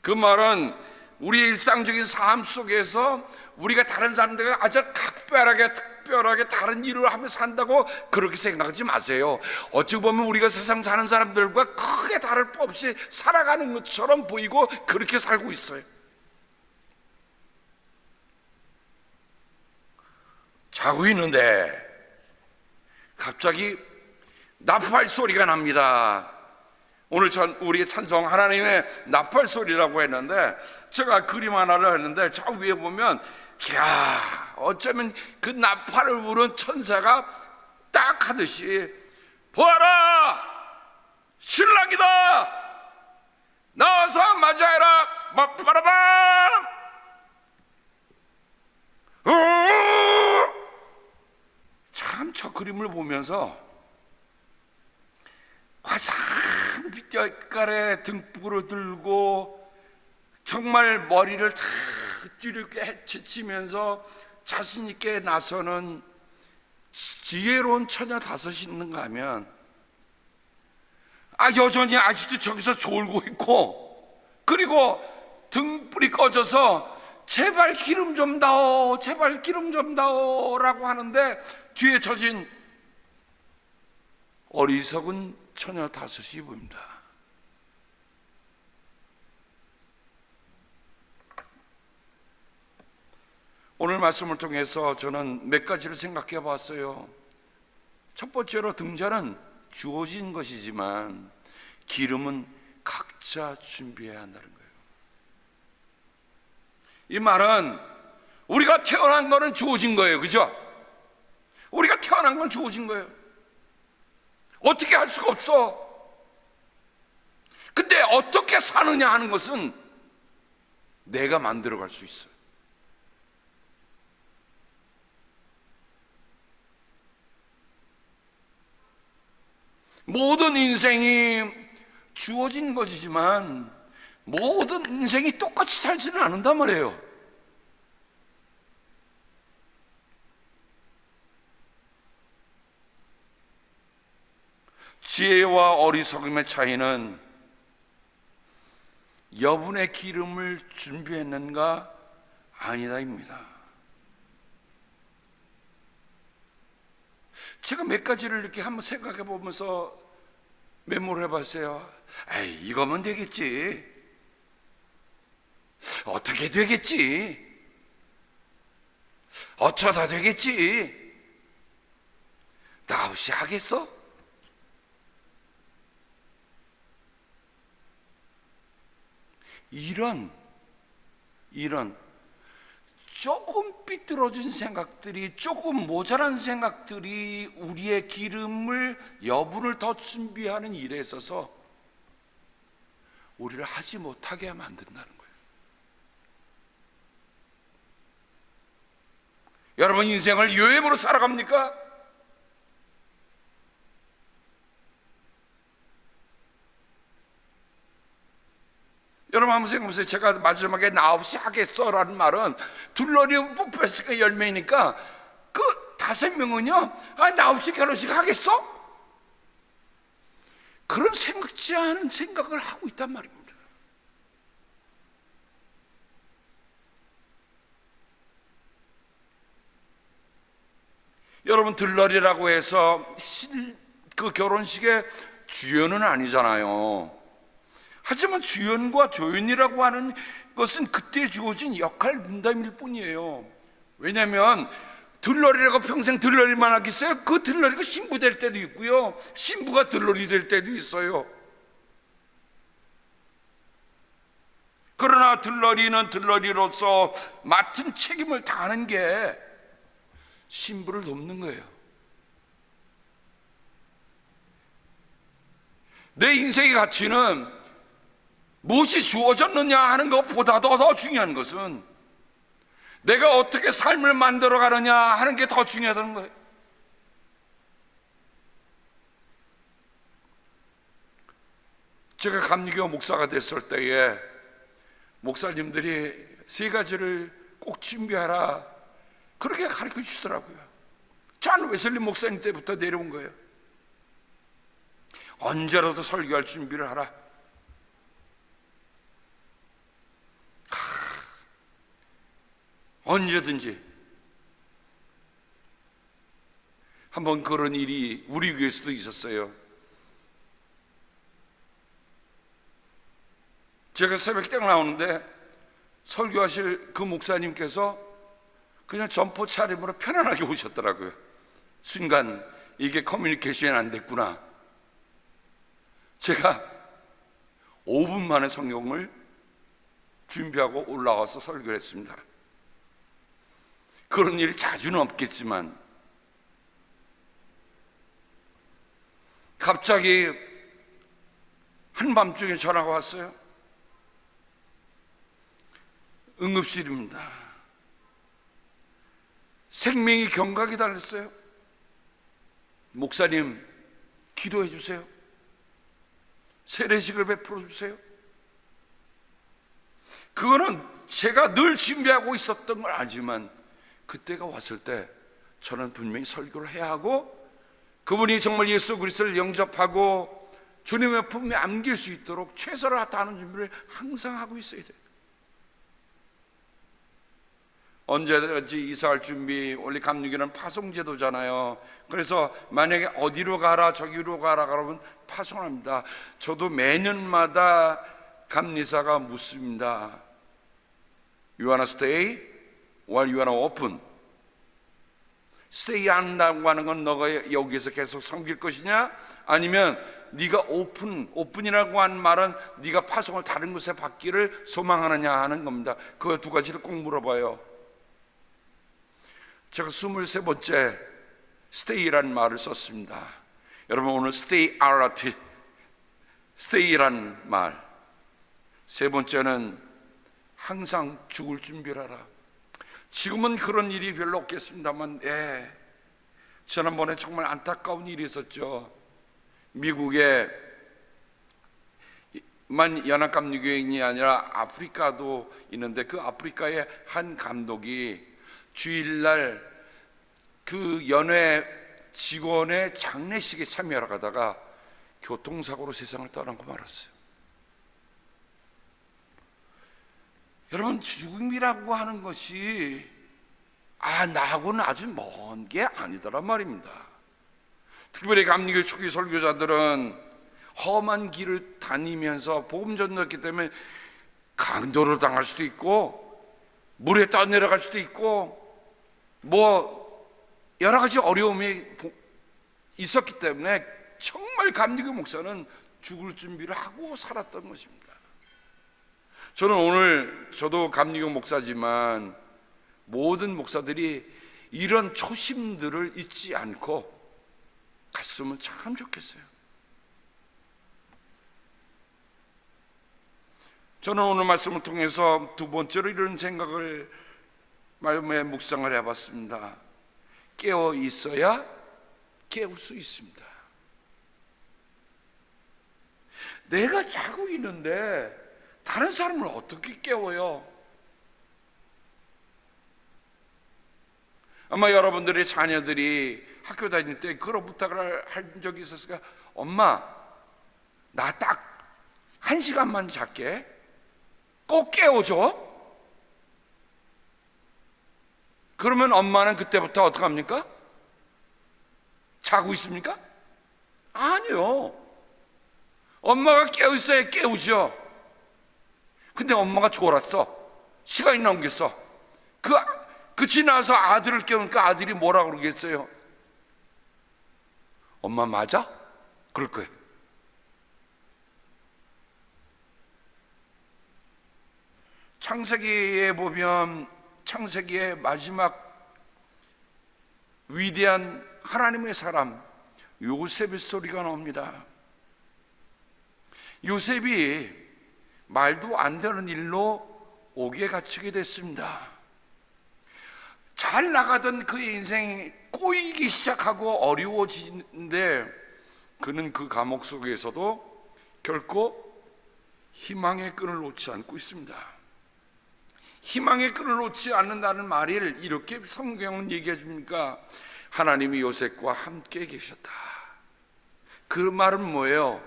그 말은 우리의 일상적인 삶 속에서 우리가 다른 사람들과 아주 특별하게 다른 일을 하며 산다고 그렇게 생각하지 마세요. 어찌 보면 우리가 세상 사는 사람들과 크게 다를 바 없이 살아가는 것처럼 보이고 그렇게 살고 있어요. 자고 있는데 갑자기 나팔 소리가 납니다. 오늘 우리의 찬송 하나님의 나팔 소리라고 했는데 제가 그림 하나를 했는데 저 위에 보면 이야, 어쩌면 그 나팔을 부른 천사가 딱 하듯이 보아라, 신랑이다, 나와서 맞이하라, 빠라밤. 참 저 그림을 보면서 화사한 빛깔에 등불을 들고 정말 머리를 다 찌르게 헤치면서 자신 있게 나서는 지혜로운 처녀 5이 있는가 하면 여전히 아직도 저기서 졸고 있고, 그리고 등불이 꺼져서 제발 기름 좀 다오, 제발 기름 좀 다오 라고 하는데 뒤에 젖은 어리석은 처녀 5이 보입니다. 오늘 말씀을 통해서 저는 몇 가지를 생각해 봤어요. 첫 번째로 등잔은 주어진 것이지만 기름은 각자 준비해야 한다는 거예요. 이 말은 우리가 태어난 거는 주어진 거예요. 그죠? 우리가 태어난 건 주어진 거예요. 어떻게 할 수가 없어. 근데 어떻게 사느냐 하는 것은 내가 만들어 갈 수 있어요. 모든 인생이 주어진 것이지만 모든 인생이 똑같이 살지는 않는단 말이에요. 지혜와 어리석음의 차이는 여분의 기름을 준비했는가 아니다입니다. 제가 몇 가지를 이렇게 한번 생각해 보면서 메모를 해봤어요. 에이, 이거면 되겠지. 어떻게 되겠지? 어쩌다 되겠지? 나 없이 하겠어? 이런 조금 삐뚤어진 생각들이, 조금 모자란 생각들이 우리의 기름을, 여분을 더 준비하는 일에 있어서 우리를 하지 못하게 만든다는 거예요. 여러분 인생을 요염으로 살아갑니까? 여러분 한번 생각해보세요. 제가 마지막에 나 없이 하겠어라는 말은 둘러리 뽑혔으니까 10명이니까 그 5명은요 나 없이 결혼식 하겠어? 그런 생각지 않은 생각을 하고 있단 말입니다. 여러분, 들러리라고 해서 그 결혼식의 주연은 아니잖아요. 하지만 주연과 조연이라고 하는 것은 그때 주어진 역할 분담일 뿐이에요. 왜냐하면 들러리라고 평생 들러리만 하겠어요? 그 들러리가 신부 될 때도 있고요, 신부가 들러리 될 때도 있어요. 그러나 들러리는 들러리로서 맡은 책임을 다하는 게 신부를 돕는 거예요. 내 인생의 가치는 무엇이 주어졌느냐 하는 것보다도 더 중요한 것은 내가 어떻게 삶을 만들어 가느냐 하는 게 더 중요하다는 거예요. 제가 감리교 목사가 됐을 때에 목사님들이 세 가지를 꼭 준비하라, 그렇게 가르쳐 주시더라고요. 저는 웨슬리 목사님 때부터 내려온 거예요. 언제라도 설교할 준비를 하라. 언제든지. 한번 그런 일이 우리 교회에서도 있었어요. 제가 새벽 딱 나오는데 설교하실 그 목사님께서 그냥 점포 차림으로 편안하게 오셨더라고요. 순간 이게 커뮤니케이션이 안 됐구나. 제가 5분 만에 성경을 준비하고 올라와서 설교를 했습니다. 그런 일이 자주는 없겠지만 갑자기 한밤중에 전화가 왔어요. 응급실입니다. 생명이 경각이 달렸어요. 목사님, 기도해 주세요. 세례식을 베풀어 주세요. 그거는 제가 늘 준비하고 있었던 걸 알지만 그때가 왔을 때 저는 분명히 설교를 해야 하고, 그분이 정말 예수 그리스도를 영접하고 주님의 품에 안길 수 있도록 최선을 다하는 준비를 항상 하고 있어야 돼요. 언제든지 이사할 준비. 원래 감리교는 파송제도잖아요. 그래서 만약에 어디로 가라 저기로 가라 그러면 파송합니다. 저도 매년마다 감리사가 묻습니다. You wanna stay or you wanna open? stay 한다고 하는 건 너가 여기서 계속 섬길 것이냐, 아니면 네가 오픈이라고 한 말은 네가 파송을 다른 곳에 받기를 소망하느냐 하는 겁니다. 그 두 가지를 꼭 물어봐요. 제가 23번째 stay라는 말을 썼습니다. 여러분, 오늘 stay alert, stay라는 말. 세 번째는 항상 죽을 준비를 하라. 지금은 그런 일이 별로 없겠습니다만, 지난번에 정말 안타까운 일이 있었죠. 미국에 만 연합감리교인이 아니라 아프리카도 있는데, 그 아프리카의 한 감독이 주일날 그 연회 직원의 장례식에 참여하러 가다가 교통사고로 세상을 떠나고 말았어요. 여러분, 죽음이라고 하는 것이 나하고는 아주 먼 게 아니더란 말입니다. 특별히 감리교 초기 설교자들은 험한 길을 다니면서 복음 전도했기 때문에 강도를 당할 수도 있고 물에 떠내려갈 수도 있고 여러 가지 어려움이 있었기 때문에 정말 감리교 목사는 죽을 준비를 하고 살았던 것입니다. 저는 오늘, 저도 감리교 목사지만 모든 목사들이 이런 초심들을 잊지 않고 갔으면 참 좋겠어요. 저는 오늘 말씀을 통해서 두 번째로 이런 생각을 마음에 묵상을 해봤습니다. 깨어 있어야 깨울 수 있습니다. 내가 자고 있는데 다른 사람을 어떻게 깨워요? 아마 여러분들의 자녀들이 학교 다닐 때 그런 부탁을 한 적이 있었을까? 엄마, 나 딱 1시간만 잘게. 꼭 깨워줘. 그러면 엄마는 그때부터 어떻게 합니까? 자고 있습니까? 아니요. 엄마가 깨어있어야 깨우죠. 근데 엄마가 졸았어. 시간이 넘겼어. 지나서 아들을 깨우니까 아들이 뭐라 그러겠어요? 엄마 맞아? 그럴 거예요. 창세기에 보면 창세기의 마지막 위대한 하나님의 사람 요셉의 소리가 나옵니다. 요셉이 말도 안 되는 일로 옥에 갇히게 됐습니다. 잘 나가던 그의 인생이 꼬이기 시작하고 어려워지는데 그는 그 감옥 속에서도 결코 희망의 끈을 놓지 않고 있습니다. 희망의 끈을 놓지 않는다는 말을 이렇게 성경은 얘기해 줍니까? 하나님이 요셉과 함께 계셨다. 그 말은 뭐예요?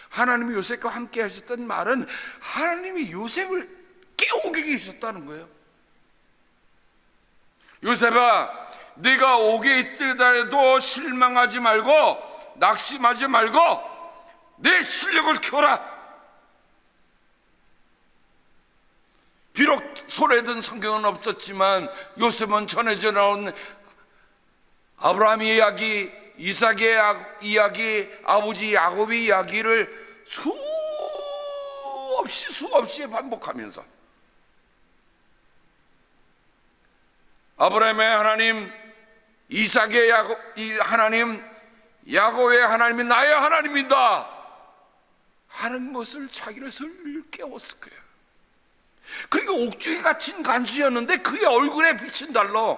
하나님이 요셉과 함께 하셨던 말은 하나님이 요셉을 깨우게 계셨다는 거예요. 요셉아, 네가 옥에 있더라도 실망하지 말고 낙심하지 말고 내 실력을 켜라. 비록 손에 든 성경은 없었지만 요셉은 전해져 나온 아브라함의 이야기, 이삭의 이야기, 아버지 야곱의 이야기를 수없이 반복하면서 아브라함의 하나님, 이삭의 하나님, 야곱의 하나님이 나의 하나님이다 하는 것을 자기를 슬 깨웠을 거예요. 그러니까 옥중에 갇힌 간수였는데 그의 얼굴에 빛은 달라.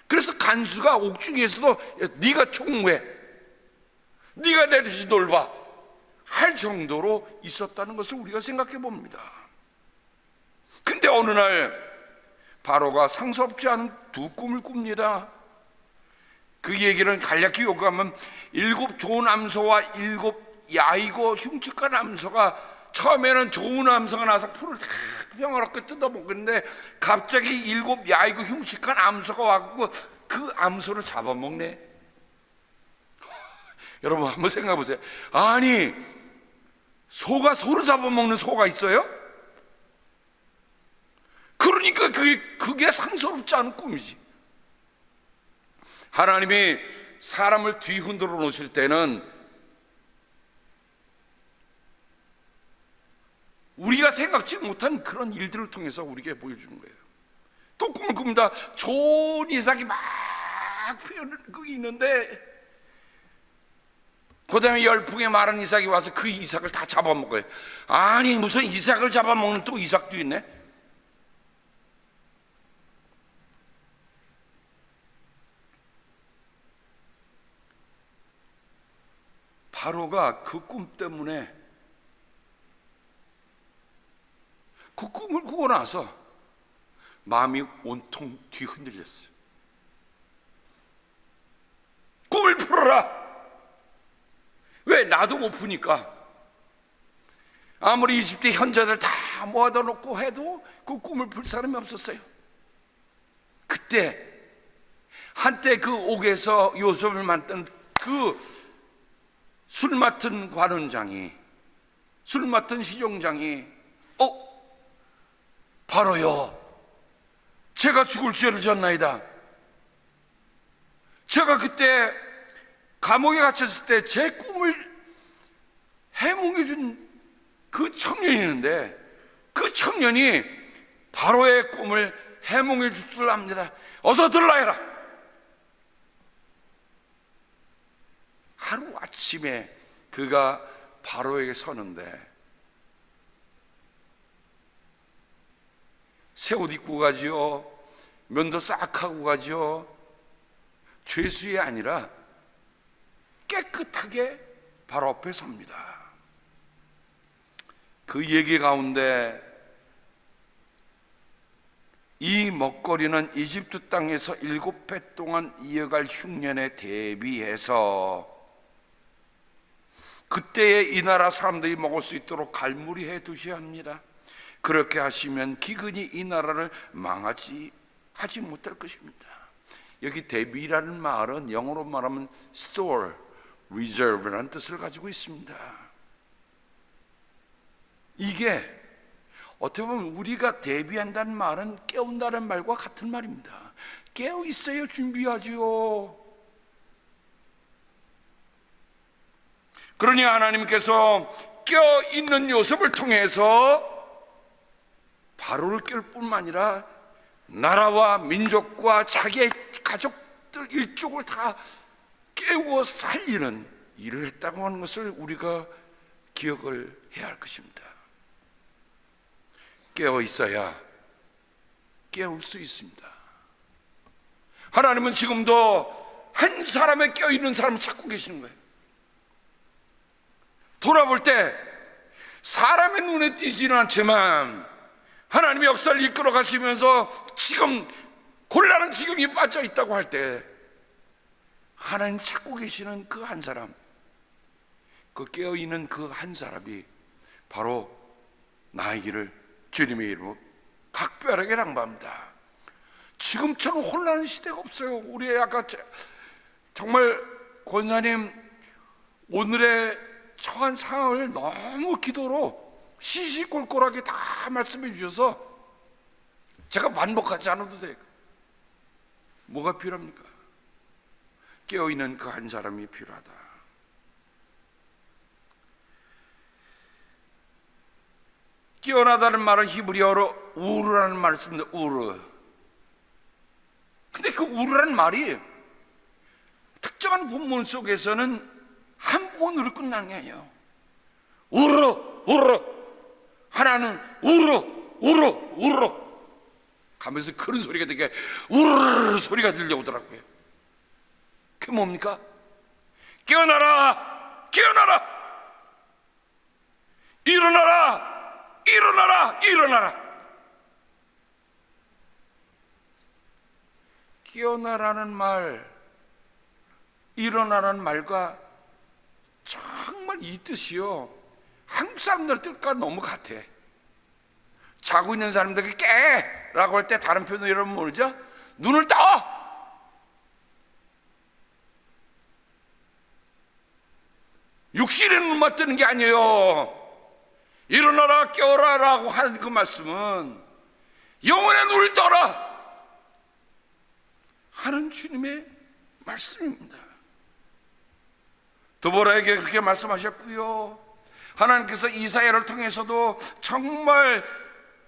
그래서 간수가 옥중에서도 네가 총무해, 네가 내 대신 돌봐 할 정도로 있었다는 것을 우리가 생각해 봅니다. 근데 어느 날 바로가 상스럽지 않은 두 꿈을 꿉니다. 그 얘기를 간략히 요구하면 7 좋은 암소와 7 야이고 흉측한 암소가 처음에는 좋은 암소가 나서 풀을 다 평화롭게 뜯어먹는데 갑자기 7 야이고 흉측한 암소가 와서 그 암소를 잡아먹네. 여러분 한번 생각해 보세요. 아니, 소가 소를 잡아먹는 소가 있어요? 그러니까 그게 상스럽지 않은 꿈이지. 하나님이 사람을 뒤흔들어 놓으실 때는 우리가 생각지 못한 그런 일들을 통해서 우리에게 보여주는 거예요. 또 꿈을 꿉니다. 좋은 이삭이 막 피어나고 있는데 그 다음에 열풍에 마른 이삭이 와서 그 이삭을 다 잡아먹어요. 아니, 무슨 이삭을 잡아먹는 또 이삭도 있네. 바로가 그 꿈 때문에 그 꿈을 꾸고 나서 마음이 온통 뒤흔들렸어요. 꿈을 풀어라. 왜? 나도 못 푸니까. 아무리 이집트 현자들 다 모아다 놓고 해도 그 꿈을 풀 사람이 없었어요. 그때 한때 그 옥에서 요셉을 만든 그 술 맡은 관원장이, 술 맡은 시종장이 바로요, 제가 죽을 죄를 졌나이다. 제가 그때 감옥에 갇혔을 때 제 꿈을 해몽해 준 그 청년이 있는데 그 청년이 바로의 꿈을 해몽해 줄 줄 압니다. 어서 들라 해라. 하루아침에 그가 바로에게 서는데 새 옷 입고 가지요, 면도 싹 하고 가지요. 죄수이 아니라 깨끗하게 바로 앞에 섭니다. 그 얘기 가운데 이 먹거리는 이집트 땅에서 7해 동안 이어갈 흉년에 대비해서 그때에 이 나라 사람들이 먹을 수 있도록 갈무리해 두셔야 합니다. 그렇게 하시면 기근이 이 나라를 하지 못할 것입니다. 여기 대비라는 말은 영어로 말하면 store, reserve라는 뜻을 가지고 있습니다. 이게 어떻게 보면 우리가 대비한다는 말은 깨운다는 말과 같은 말입니다. 깨어 있어야 준비하지요. 그러니 하나님께서 깨어 있는 요셉을 통해서 바로를 깨울 뿐만 아니라 나라와 민족과 자기의 가족들 일족을 다 깨우고 살리는 일을 했다고 하는 것을 우리가 기억을 해야 할 것입니다. 깨어 있어야 깨울 수 있습니다. 하나님은 지금도 한 사람의 깨어 있는 사람을 찾고 계시는 거예요. 돌아볼 때 사람의 눈에 띄지는 않지만 하나님의 역사를 이끌어 가시면서 지금 곤란한 지경에 빠져 있다고 할 때 하나님 찾고 계시는 그 한 사람, 그 깨어 있는 그 한 사람이 바로 나이기를 주님의 이름으로 각별하게 낭바합니다. 지금처럼 혼란한 시대가 없어요. 우리 아까 정말 권사님 오늘의 처한 상황을 너무 기도로 시시콜콜하게 다 말씀해 주셔서 제가 반복하지 않아도 돼요. 뭐가 필요합니까? 깨어있는 그 한 사람이 필요하다. 깨어나다는 말은 히브리어로 우르라는 말을 씁니다. 우르. 근데 그 우르라는 말이 특정한 본문 속에서는 한 번으로 끝나는 게 아니에요. 우르, 우르. 하나는 우르, 우르, 우르 가면서 그런 소리가 되게 우르르 소리가 들려오더라고요. 그게 뭡니까? 깨어나라, 깨어나라, 일어나라, 일어나라, 일어나라. 깨어나라는 말, 일어나라는 말과 정말 이 뜻이요, 한국 사람들 뜻과 너무 같아. 자고 있는 사람들에게 깨라고 할 때 다른 표현으로 여러분 모르죠? 눈을 떠! 육신의 눈만 뜨는 게 아니에요. 일어나라 깨어라 라고 하는 그 말씀은 영혼의 눈을 떠라 하는 주님의 말씀입니다. 드보라에게 그렇게 말씀하셨고요, 하나님께서 이사야를 통해서도 정말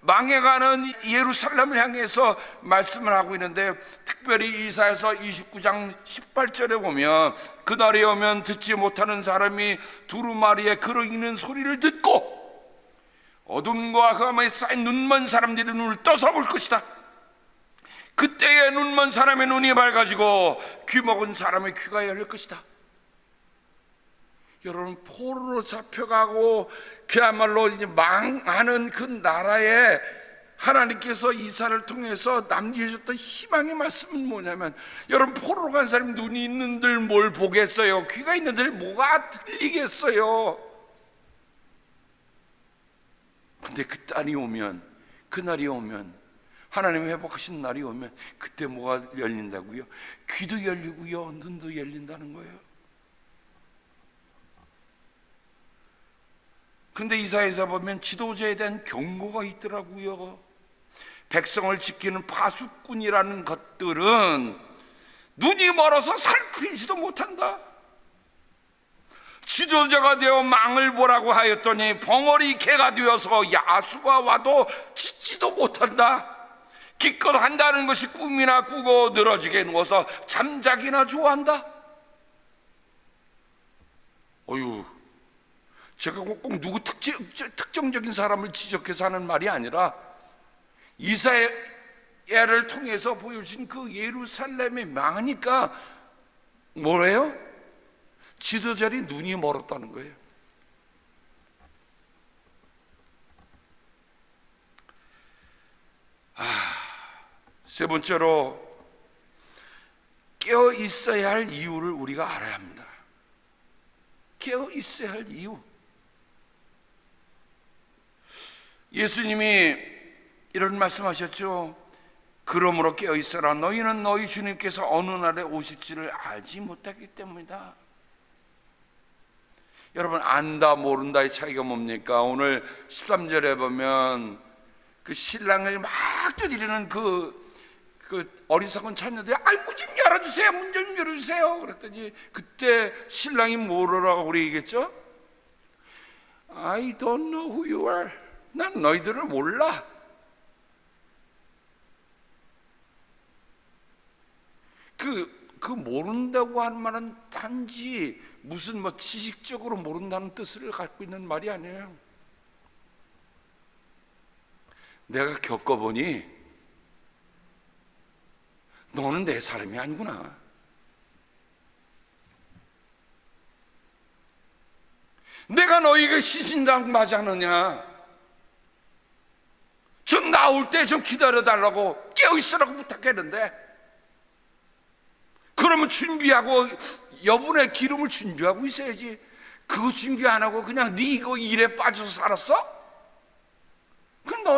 망해가는 예루살렘을 향해서 말씀을 하고 있는데, 특별히 이사야서 29장 18절에 보면 그날이 오면 듣지 못하는 사람이 두루마리에 그러기는 소리를 듣고 어둠과 흑암에 쌓인 눈먼 사람들의 눈을 떠서 볼 것이다. 그때에 눈먼 사람의 눈이 밝아지고 귀 먹은 사람의 귀가 열릴 것이다. 여러분, 포로로 잡혀가고 그야말로 이제 망하는 그 나라에 하나님께서 이사를 통해서 남기셨던 희망의 말씀은 뭐냐면, 여러분, 포로로 간 사람이 눈이 있는들 뭘 보겠어요? 귀가 있는들 뭐가 들리겠어요? 근데 그 날이 오면, 그날이 오면, 하나님이 회복하신 날이 오면 그때 뭐가 열린다고요? 귀도 열리고요, 눈도 열린다는 거예요. 근데 이사야에서 보면 지도자에 대한 경고가 있더라고요. 백성을 지키는 파수꾼이라는 것들은 눈이 멀어서 살피지도 못한다. 지도자가 되어 망을 보라고 하였더니 벙어리 개가 되어서 야수가 와도 짖지도 못한다. 기껏 한다는 것이 꿈이나 꾸고 늘어지게 누워서 잠자기나 좋아한다. 어휴, 제가 꼭 누구 특정적인 사람을 지적해서 하는 말이 아니라 이사야를 통해서 보여주신 그 예루살렘이 망하니까 뭐래요? 지도자들이 눈이 멀었다는 거예요. 세 번째로, 깨어 있어야 할 이유를 우리가 알아야 합니다. 깨어 있어야 할 이유. 예수님이 이런 말씀하셨죠. 그러므로 깨어 있어라. 너희는 너희 주님께서 어느 날에 오실지를 알지 못하기 때문이다. 여러분, 안다 모른다의 차이가 뭡니까? 오늘 13절에 보면 그 신랑을 막 두드리는 그 어리석은 처녀들이 문 좀 열어주세요, 문 좀 열어주세요. 그랬더니 그때 신랑이 뭐라고 우리 얘기했죠? I don't know who you are. 난 너희들을 몰라. 그 모른다고 하는 말은 단지 무슨 지식적으로 모른다는 뜻을 갖고 있는 말이 아니에요. 내가 겪어보니 너는 내 사람이 아니구나. 내가 너희에게 시신당 맞았느냐? 좀 나올 때 좀 기다려달라고 깨어있으라고 부탁했는데, 그러면 준비하고 여분의 기름을 준비하고 있어야지. 그거 준비 안 하고 그냥 네 이거 일에 빠져서 살았어?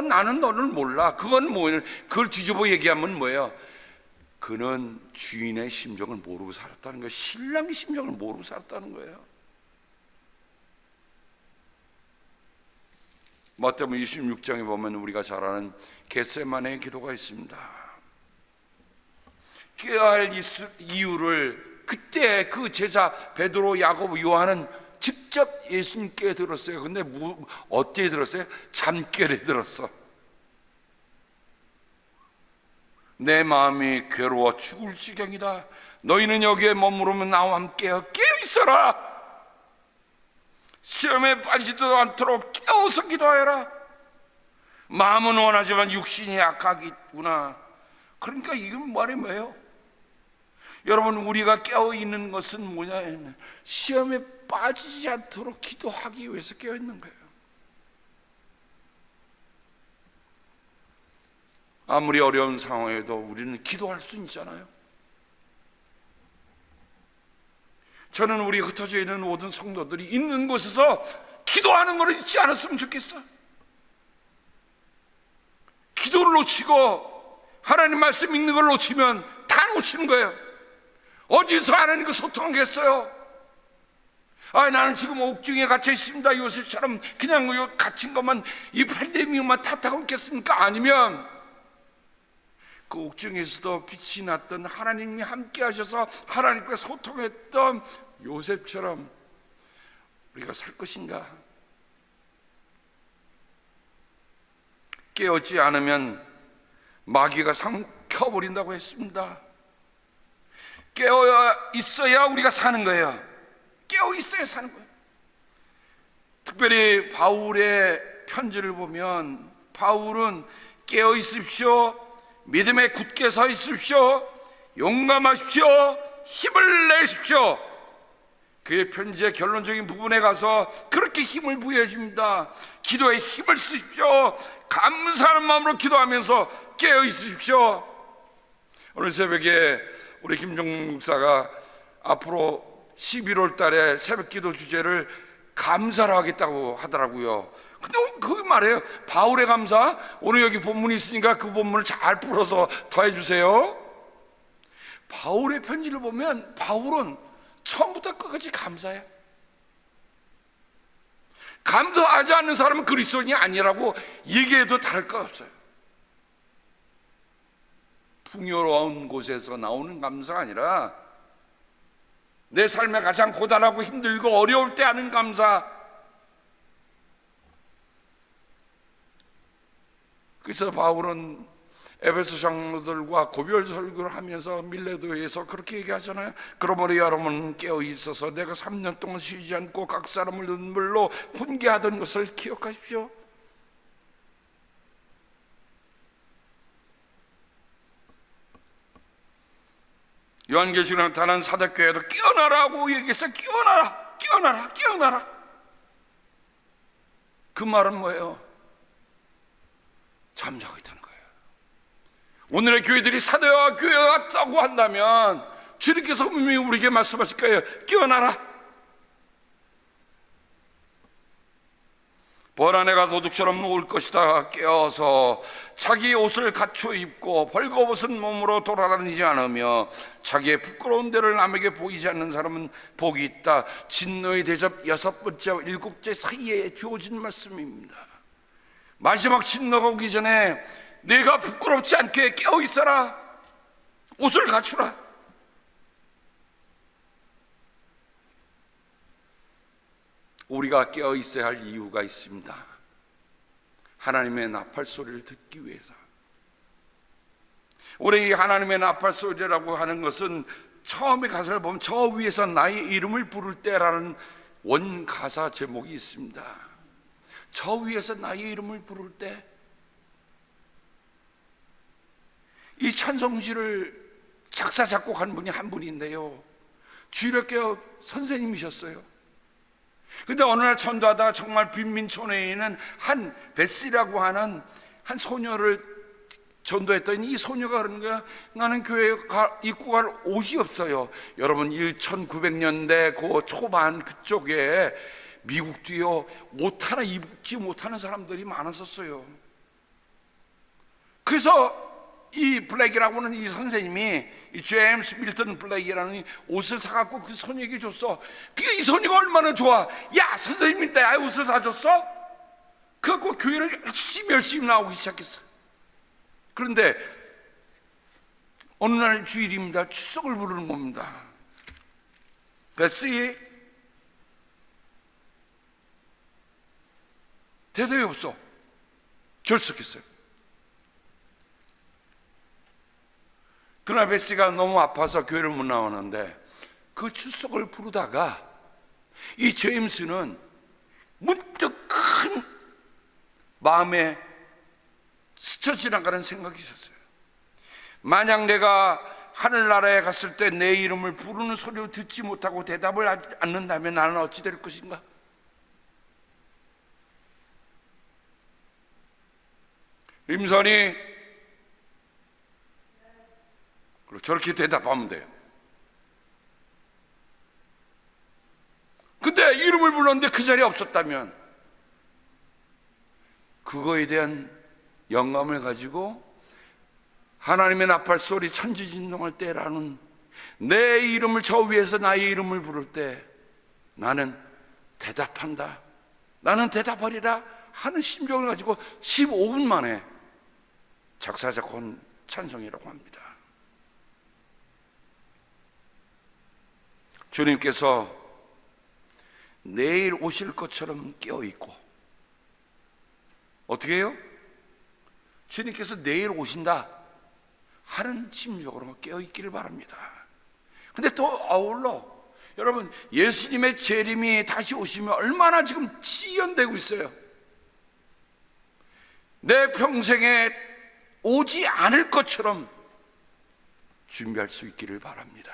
나는 너를 몰라. 그건 뭐예요? 그걸 뒤집어 얘기하면 뭐예요? 그는 주인의 심정을 모르고 살았다는 거예요. 신랑의 심정을 모르고 살았다는 거예요. 마태복음 26장에 보면 우리가 잘 아는 겟세마네의 기도가 있습니다. 깨어야 할 이유를 그때 그 제자 베드로, 야고보, 요한은 직접 예수님께 들었어요. 근데 어떻게 들었어요? 잠결에 들었어. 내 마음이 괴로워 죽을 지경이다. 너희는 여기에 머무르면 나와 함께 깨어 있어라. 시험에 빠지지도 않도록 깨어서 기도하여라. 마음은 원하지만 육신이 약하구나. 그러니까 이건 말이 뭐예요? 여러분, 우리가 깨어있는 것은 뭐냐? 시험에 빠지지 않도록 기도하기 위해서 깨어있는 거예요. 아무리 어려운 상황에도 우리는 기도할 수 있잖아요. 저는 우리 흩어져 있는 모든 성도들이 있는 곳에서 기도하는 걸 잊지 않았으면 좋겠어. 기도를 놓치고 하나님 말씀 읽는 걸 놓치면 다 놓치는 거예요. 어디서 하나님과 소통하겠어요? 나는 지금 옥중에 갇혀 있습니다. 요새처럼 그냥 갇힌 것만, 이 팬데믹만 탓하고 있겠습니까? 아니면 그 옥중에서도 빛이 났던 하나님이 함께 하셔서 하나님과 소통했던 요셉처럼 우리가 살 것인가? 깨어지 않으면 마귀가 삼켜버린다고 했습니다. 깨어 있어야 우리가 사는 거예요. 깨어 있어야 사는 거예요. 특별히 바울의 편지를 보면 바울은 깨어 있으십시오, 믿음에 굳게 서 있으십시오, 용감하십시오, 힘을 내십시오. 그의 편지의 결론적인 부분에 가서 그렇게 힘을 부여해 줍니다. 기도에 힘을 쓰십시오. 감사하는 마음으로 기도하면서 깨어 있으십시오. 오늘 새벽에 우리 김종국 목사가 앞으로 11월 달에 새벽 기도 주제를 감사를 하겠다고 하더라고요. 근데 그게 말이에요. 바울의 감사. 오늘 여기 본문이 있으니까 그 본문을 잘 풀어서 더해 주세요. 바울의 편지를 보면 바울은 처음부터 끝까지 감사해요. 감사하지 않는 사람은 그리스도인이 아니라고 얘기해도 다를 거 없어요. 풍요로운 곳에서 나오는 감사가 아니라 내 삶에 가장 고단하고 힘들고 어려울 때 하는 감사. 그래서 바울은 에베소 장로들과 고별 설교를 하면서 밀레도에서 그렇게 얘기하잖아요. 그러므로 여러분 깨어 있어서 내가 3년 동안 쉬지 않고 각 사람을 눈물로 훈계하던 것을 기억하십시오. 요한계시록에 나타난 사도교회도 깨어나라고 얘기해서 깨어나라. 그 말은 뭐예요? 잠자고 있다는 거예요. 오늘의 교회들이 사도와 교회 같다고 한다면 주님께서 분명히 우리에게 말씀하실 거예요. 깨어나라. 벌아내가 도둑처럼 올 것이다 깨어서 자기 옷을 갖춰 입고 벌거벗은 몸으로 돌아다니지 않으며 자기의 부끄러운 데를 남에게 보이지 않는 사람은 복이 있다. 진노의 대접 6번째와 7째 사이에 주어진 말씀입니다. 마지막 진노가 오기 전에 내가 부끄럽지 않게 깨어 있어라. 옷을 갖추라. 우리가 깨어 있어야 할 이유가 있습니다. 하나님의 나팔 소리를 듣기 위해서. 우리 이 하나님의 나팔 소리라고 하는 것은 처음에 가사를 보면 저 위에서 나의 이름을 부를 때라는 원가사 제목이 있습니다. 저 위에서 나의 이름을 부를 때. 이 찬송시를 작사 작곡한 분이 한 분인데요, 주일학교 선생님이셨어요. 근데 어느 날 전도하다가 정말 빈민촌에 있는 한 베시라고 하는 한 소녀를 전도했더니 이 소녀가 그러는 거야. 나는 교회에 입고 갈 옷이 없어요. 여러분 1900년대 그 초반 그쪽에 미국 뒤에 옷 하나 입지 못하는 사람들이 많았었어요. 그래서 이 블랙이라고 하는 이 선생님이 이 제임스 밀턴 블랙이라는 옷을 사갖고 그 소녀에게 줬어. 이 소녀가 얼마나 좋아. 야, 선생님이 내 옷을 사줬어? 그래갖고 교회를 열심히 나오기 시작했어. 그런데 어느 날 주일입니다. 추석을 부르는 겁니다. 베시, 대답이 없어. 결석했어요. 그러나 베시가 너무 아파서 교회를 못 나오는데 그 출석을 부르다가 이 제임스는 문득 큰 마음에 스쳐 지나가는 생각이 있었어요. 만약 내가 하늘나라에 갔을 때 내 이름을 부르는 소리를 듣지 못하고 대답을 하지 않는다면 나는 어찌 될 것인가? 림선이 저렇게 대답하면 돼요. 근데 이름을 불렀는데 그 자리에 없었다면 그거에 대한 영감을 가지고 하나님의 나팔 소리 천지진동할 때라는 내 이름을 저 위에서 나의 이름을 부를 때 나는 대답한다, 나는 대답하리라 하는 심정을 가지고 15분 만에 작사 작곡한 찬송이라고 합니다. 주님께서 내일 오실 것처럼 깨어있고, 어떻게 해요? 주님께서 내일 오신다 하는 심정으로 깨어있기를 바랍니다. 근데 또 아울러 여러분, 예수님의 재림이 다시 오시면 얼마나 지금 지연되고 있어요. 내 평생에 오지 않을 것처럼 준비할 수 있기를 바랍니다.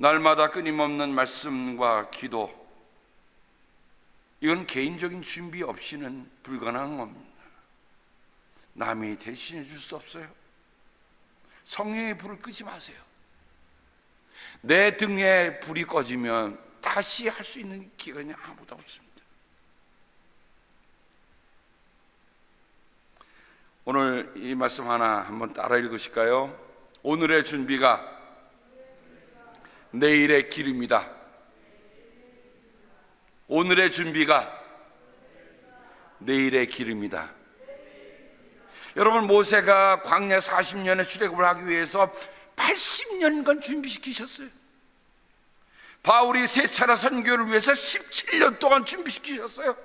날마다 끊임없는 말씀과 기도, 이건 개인적인 준비 없이는 불가능한 겁니다. 남이 대신해 줄 수 없어요. 성령의 불을 끄지 마세요. 내 등에 불이 꺼지면 다시 할 수 있는 기간이 아무도 없습니다. 오늘 이 말씀 하나 한번 따라 읽으실까요? 오늘의 준비가 내일의 길입니다. 오늘의 준비가 내일의 길입니다. 여러분, 모세가 광야 40년의 출애굽을 하기 위해서 80년간 준비시키셨어요. 바울이 세 차례 선교를 위해서 17년 동안 준비시키셨어요.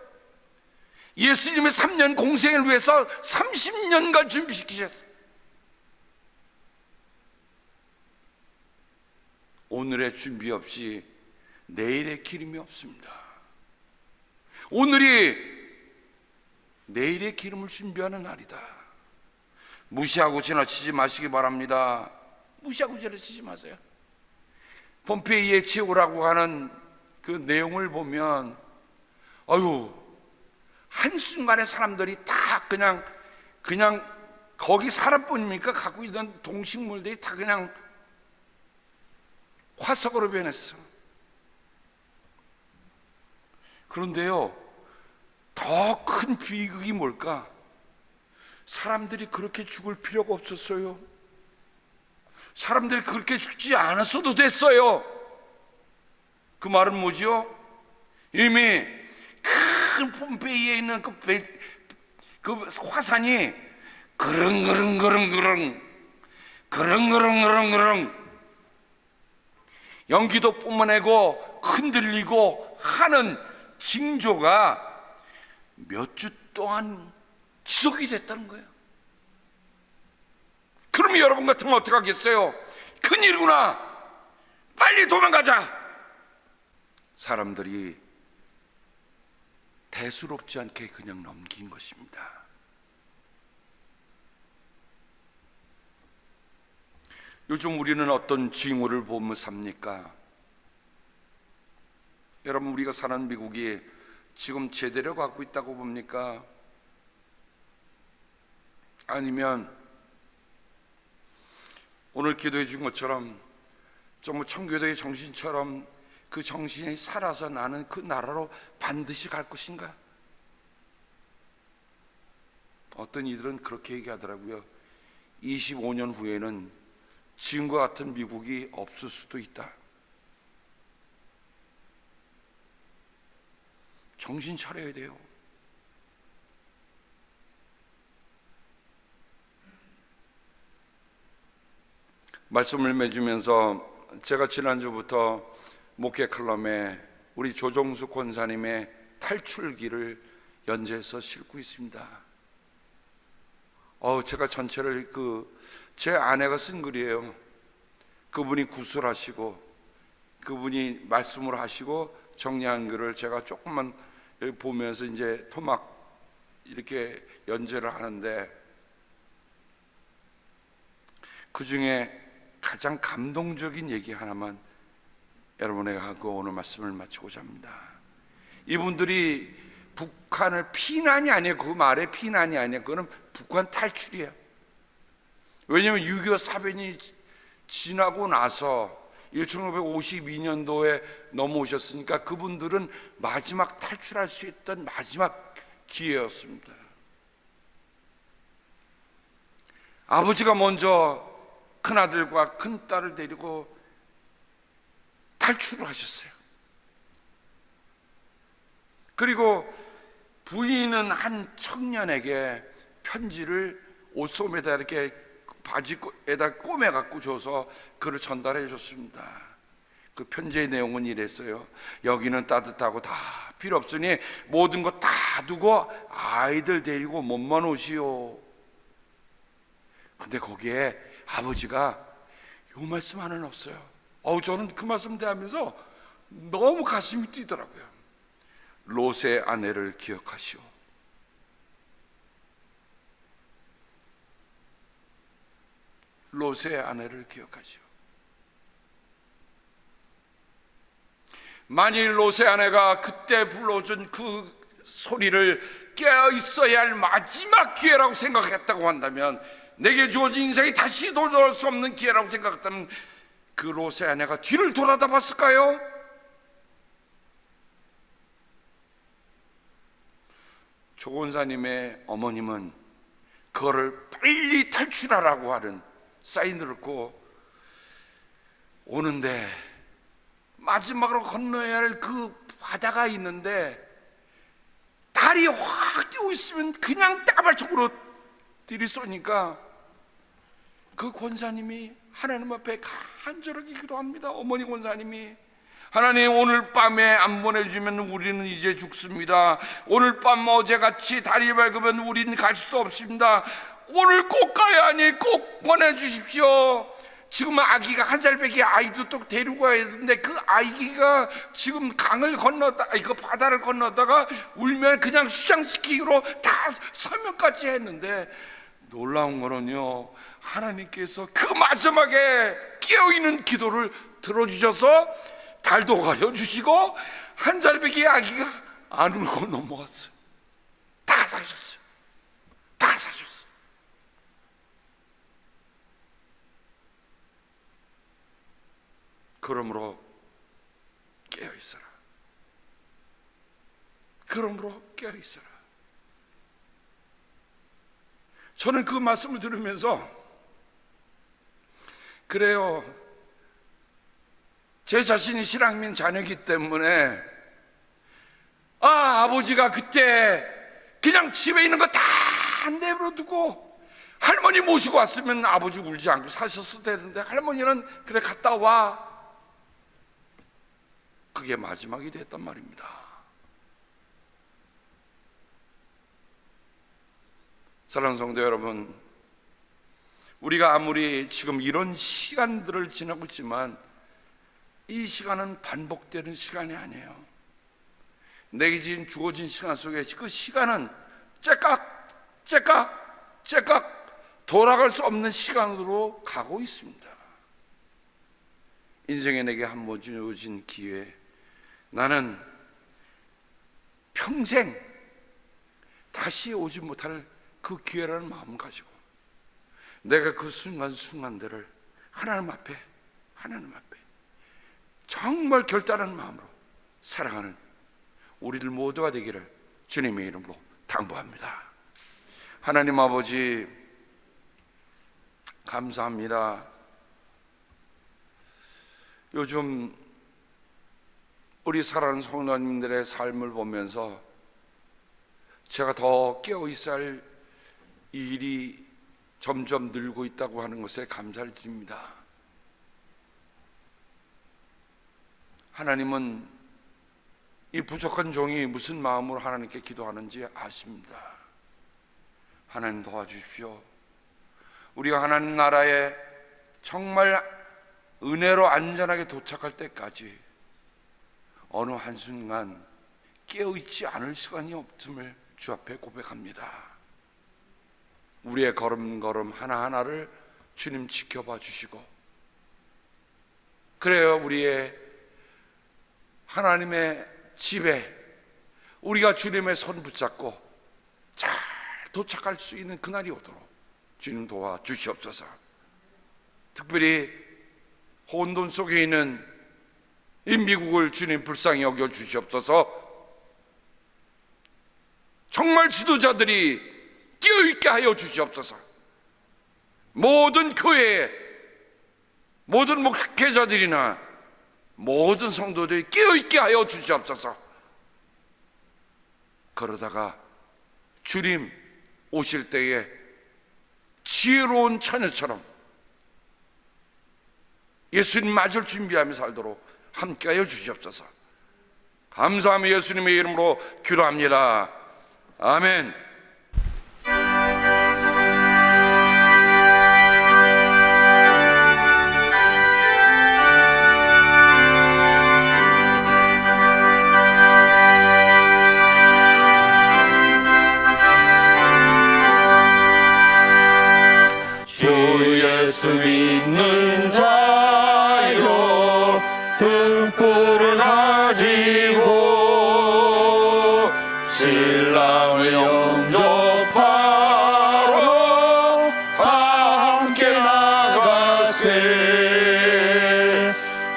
예수님의 3년 공생을 위해서 30년간 준비시키셨어요. 오늘의 준비 없이 내일의 기름이 없습니다. 오늘이 내일의 기름을 준비하는 날이다. 무시하고 지나치지 마시기 바랍니다. 무시하고 지나치지 마세요. 폼페이의 최후라고 하는 그 내용을 보면 한순간에 사람들이 다 그냥 거기 사람뿐입니까? 갖고 있던 동식물들이 다 그냥 화석으로 변했어. 그런데요, 더 큰 비극이 뭘까? 사람들이 그렇게 죽을 필요가 없었어요. 사람들이 그렇게 죽지 않았어도 됐어요. 그 말은 뭐지요? 이미 큰 폼페이에 있는 그 화산이 그릉 연기도 뿜어내고 흔들리고 하는 징조가 몇 주 동안 지속이 됐다는 거예요. 그러면 여러분 같으면 어떻게 하겠어요? 큰일이구나, 빨리 도망가자. 사람들이 대수롭지 않게 그냥 넘긴 것입니다. 요즘 우리는 어떤 징후를 보며 삽니까? 여러분, 우리가 사는 미국이 지금 제대로 갖고 있다고 봅니까? 아니면 오늘 기도해 준 것처럼 좀 청교도의 정신처럼 그 정신이 살아서 나는 그 나라로 반드시 갈 것인가? 어떤 이들은 그렇게 얘기하더라고요. 25년 후에는 지금과 같은 미국이 없을 수도 있다. 정신 차려야 돼요. 말씀을 맺으면서 제가 지난주부터 목회 칼럼에 우리 조정수 권사님의 탈출기를 연재해서 싣고 있습니다. 제가 전체를 제 아내가 쓴 글이에요. 그분이 구술하시고 그분이 말씀을 하시고 정리한 글을 제가 조금만 보면서 이제 토막 이렇게 연재를 하는데, 그 중에 가장 감동적인 얘기 하나만 여러분에게 하고 오늘 말씀을 마치고자 합니다. 이분들이 북한을 피난이 아니에요. 그 말에 피난이 아니에요. 그거는 북한 탈출이에요. 왜냐하면 6.25 사변이 지나고 나서 1952년도에 넘어오셨으니까 그분들은 마지막 탈출할 수 있던 마지막 기회였습니다. 아버지가 먼저 큰아들과 큰딸을 데리고 탈출을 하셨어요. 그리고 부인은 한 청년에게 편지를 옷소매에다 이렇게 바지에다 꼬매갖고 줘서 그를 전달해 줬습니다. 그 편지의 내용은 이랬어요. 여기는 따뜻하고 다 필요 없으니 모든 거 다 두고 아이들 데리고 몸만 오시오. 근데 거기에 아버지가 요 말씀 하나는 없어요. 저는 그 말씀 대하면서 너무 가슴이 뛰더라고요. 롯의 아내를 기억하시오. 롯의 아내를 기억하시오. 만일 롯의 아내가 그때 불러준 그 소리를 깨어 있어야 할 마지막 기회라고 생각했다고 한다면, 내게 주어진 인생이 다시 돌아올 수 없는 기회라고 생각했다면 그 롯의 아내가 뒤를 돌아다 봤을까요? 조 권사님의 어머님은 그거를 빨리 탈출하라고 하는 사인을 읽고 오는데, 마지막으로 건너야 할 그 바다가 있는데 달이 확 뛰고 있으면 그냥 따발적으로 들이쏘니까 그 권사님이 하나님 앞에 간절하게 기도합니다. 어머니 권사님이, 하나님, 오늘 밤에 안 보내주면 우리는 이제 죽습니다. 오늘 밤 어제같이 달이 밝으면 우리는 갈 수 없습니다. 오늘 꼭 가야 하니 꼭 보내주십시오. 지금 아기가 1살배기 아이도 또 데리고 가야 되는데 그 아기가 지금 강을 건너다, 그 바다를 건너다가 울면 그냥 수장시키기로 다 서명까지 했는데, 놀라운 거는요, 하나님께서 그 마지막에 깨어있는 기도를 들어주셔서 달도 가려주시고 1살배기 아기가 안 울고 넘어갔어요. 다 사셨어요. 다 사셨어요. 그러므로 깨어있어라. 그러므로 깨어 있어라. 저는 그 말씀을 들으면서 그래요, 제 자신이 신앙민 자녀이기 때문에 아버지가 그때 그냥 집에 있는 거 다 내버려두고 할머니 모시고 왔으면 아버지 울지 않고 사셨을 되는데 할머니는 그래 갔다 와, 그게 마지막이 됐단 말입니다. 사랑하는 성도 여러분, 우리가 아무리 지금 이런 시간들을 지나고 있지만 이 시간은 반복되는 시간이 아니에요. 내게 주어진 시간 속에 그 시간은 째깍 돌아갈 수 없는 시간으로 가고 있습니다. 인생에 내게 한 번 주어진 기회, 나는 평생 다시 오지 못할 그 기회라는 마음을 가지고 내가 그 순간순간들을 하나님 앞에 정말 결단한 마음으로 살아가는 우리들 모두가 되기를 주님의 이름으로 당부합니다. 하나님 아버지, 감사합니다. 요즘 우리 사랑하는 성도님들의 삶을 보면서 제가 더 깨어 있어야 할 일이 점점 늘고 있다고 하는 것에 감사를 드립니다. 하나님은 이 부족한 종이 무슨 마음으로 하나님께 기도하는지 아십니다. 하나님 도와주십시오. 우리가 하나님 나라에 정말 은혜로 안전하게 도착할 때까지 어느 한순간 깨어있지 않을 시간이 없음을 주 앞에 고백합니다. 우리의 걸음걸음 하나하나를 주님 지켜봐 주시고, 그래요, 우리의 하나님의 집에 우리가 주님의 손 붙잡고 잘 도착할 수 있는 그날이 오도록 주님 도와주시옵소서. 특별히 혼돈 속에 있는 이 미국을 주님 불쌍히 여겨 주시옵소서. 정말 지도자들이 깨어있게 하여 주시옵소서. 모든 교회, 모든 목회자들이나 모든 성도들이 깨어있게 하여 주시옵소서. 그러다가 주님 오실 때에 지혜로운 처녀처럼 예수님 맞을 준비하며 살도록 함께하여 주시옵소서. 감사하며 예수님의 이름으로 기도합니다. 아멘. 주 예수 믿는 자여 등불을 가지고 신랑을 영접하러 다 함께 나가세.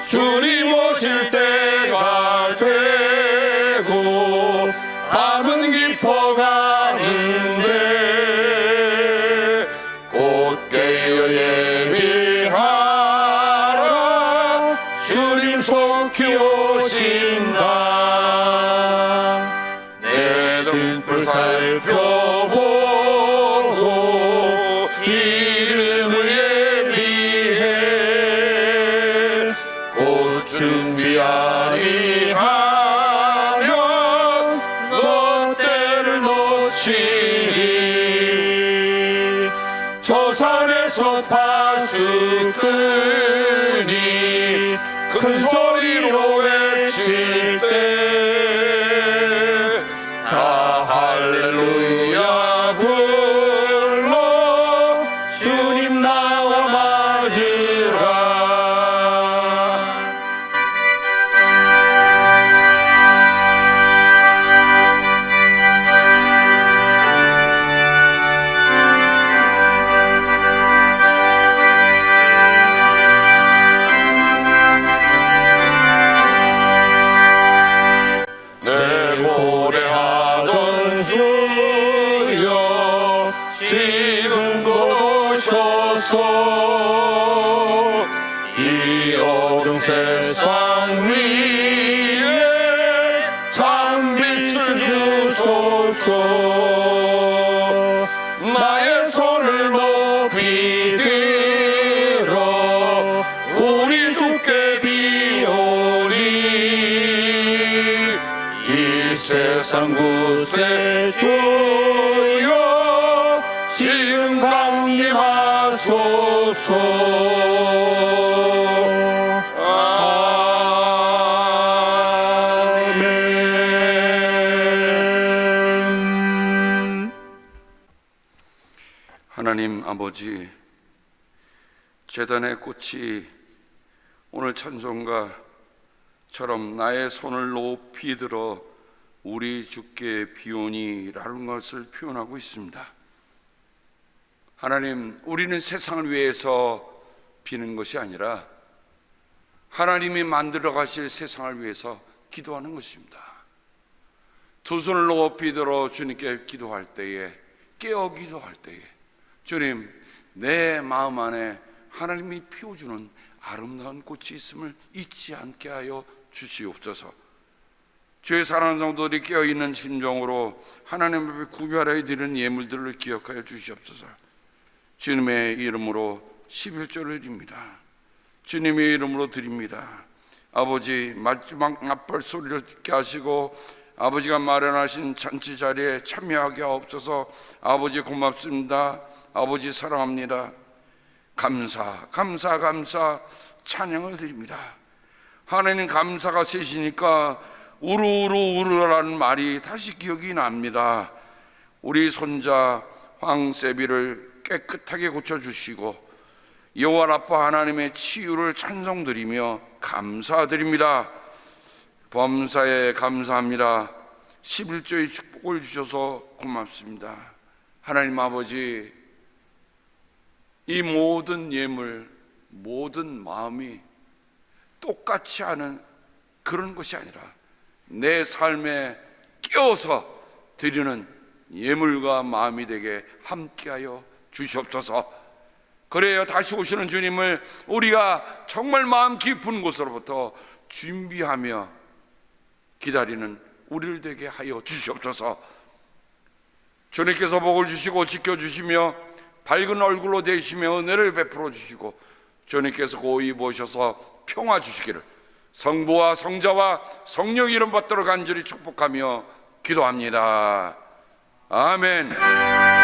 주님 오실 때가 되고 밤은 깊어가는데 곧 깨어 예비하라. 주님 속히 오신다. 내 등불 살펴보고 이름을 예비해. 곧 준비하리 하면 너 때를 놓치리. 저 산에서 파수 끄니 큰 소리로 외칠 때 다 할렐루야 불러 주님 나와 맞으라. 이 어두운 세상 위에 참빛을 주소서. 나의 손을 높이 들어 우리 주께 비오리. 이 세상 구세 주여 지금 강림하소서. 아멘. 하나님 아버지, 제단의 꽃이 오늘 찬송가처럼 나의 손을 높이 들어 우리 주께 비오니라는 것을 표현하고 있습니다. 하나님, 우리는 세상을 위해서 비는 것이 아니라 하나님이 만들어 가실 세상을 위해서 기도하는 것입니다. 두 손을 높이 들어 주님께 기도할 때에, 깨어 기도할 때에, 주님, 내 마음 안에 하나님이 피워주는 아름다운 꽃이 있음을 잊지 않게 하여 주시옵소서. 주의 사랑하는 성도들이 깨어있는 심정으로 하나님 앞에 구별하여 드리는 예물들을 기억하여 주시옵소서. 주님의 이름으로 11조를 드립니다. 주님의 이름으로 드립니다. 아버지, 마지막 나팔 소리를 듣게 하시고 아버지가 마련하신 잔치 자리에 참여하게 하옵소서. 아버지 고맙습니다. 아버지 사랑합니다. 감사 찬양을 드립니다. 하나님, 감사가 셋이니까 우르르라는 말이 다시 기억이 납니다. 우리 손자 황세비를 깨끗하게 고쳐주시고 여호와 아빠 하나님의 치유를 찬송드리며 감사드립니다. 범사에 감사합니다. 11조의 축복을 주셔서 고맙습니다. 하나님 아버지, 이 모든 예물, 모든 마음이 똑같이 하는 그런 것이 아니라 내 삶에 끼워서 드리는 예물과 마음이 되게 함께하여 주시옵소서. 그래요, 다시 오시는 주님을 우리가 정말 마음 깊은 곳으로부터 준비하며 기다리는 우리를 되게 하여 주시옵소서. 주님께서 복을 주시고 지켜주시며 밝은 얼굴로 되시며 은혜를 베풀어 주시고 주님께서 고이 모셔서 평화 주시기를 성부와 성자와 성령 이름 받도록 간절히 축복하며 기도합니다. 아멘.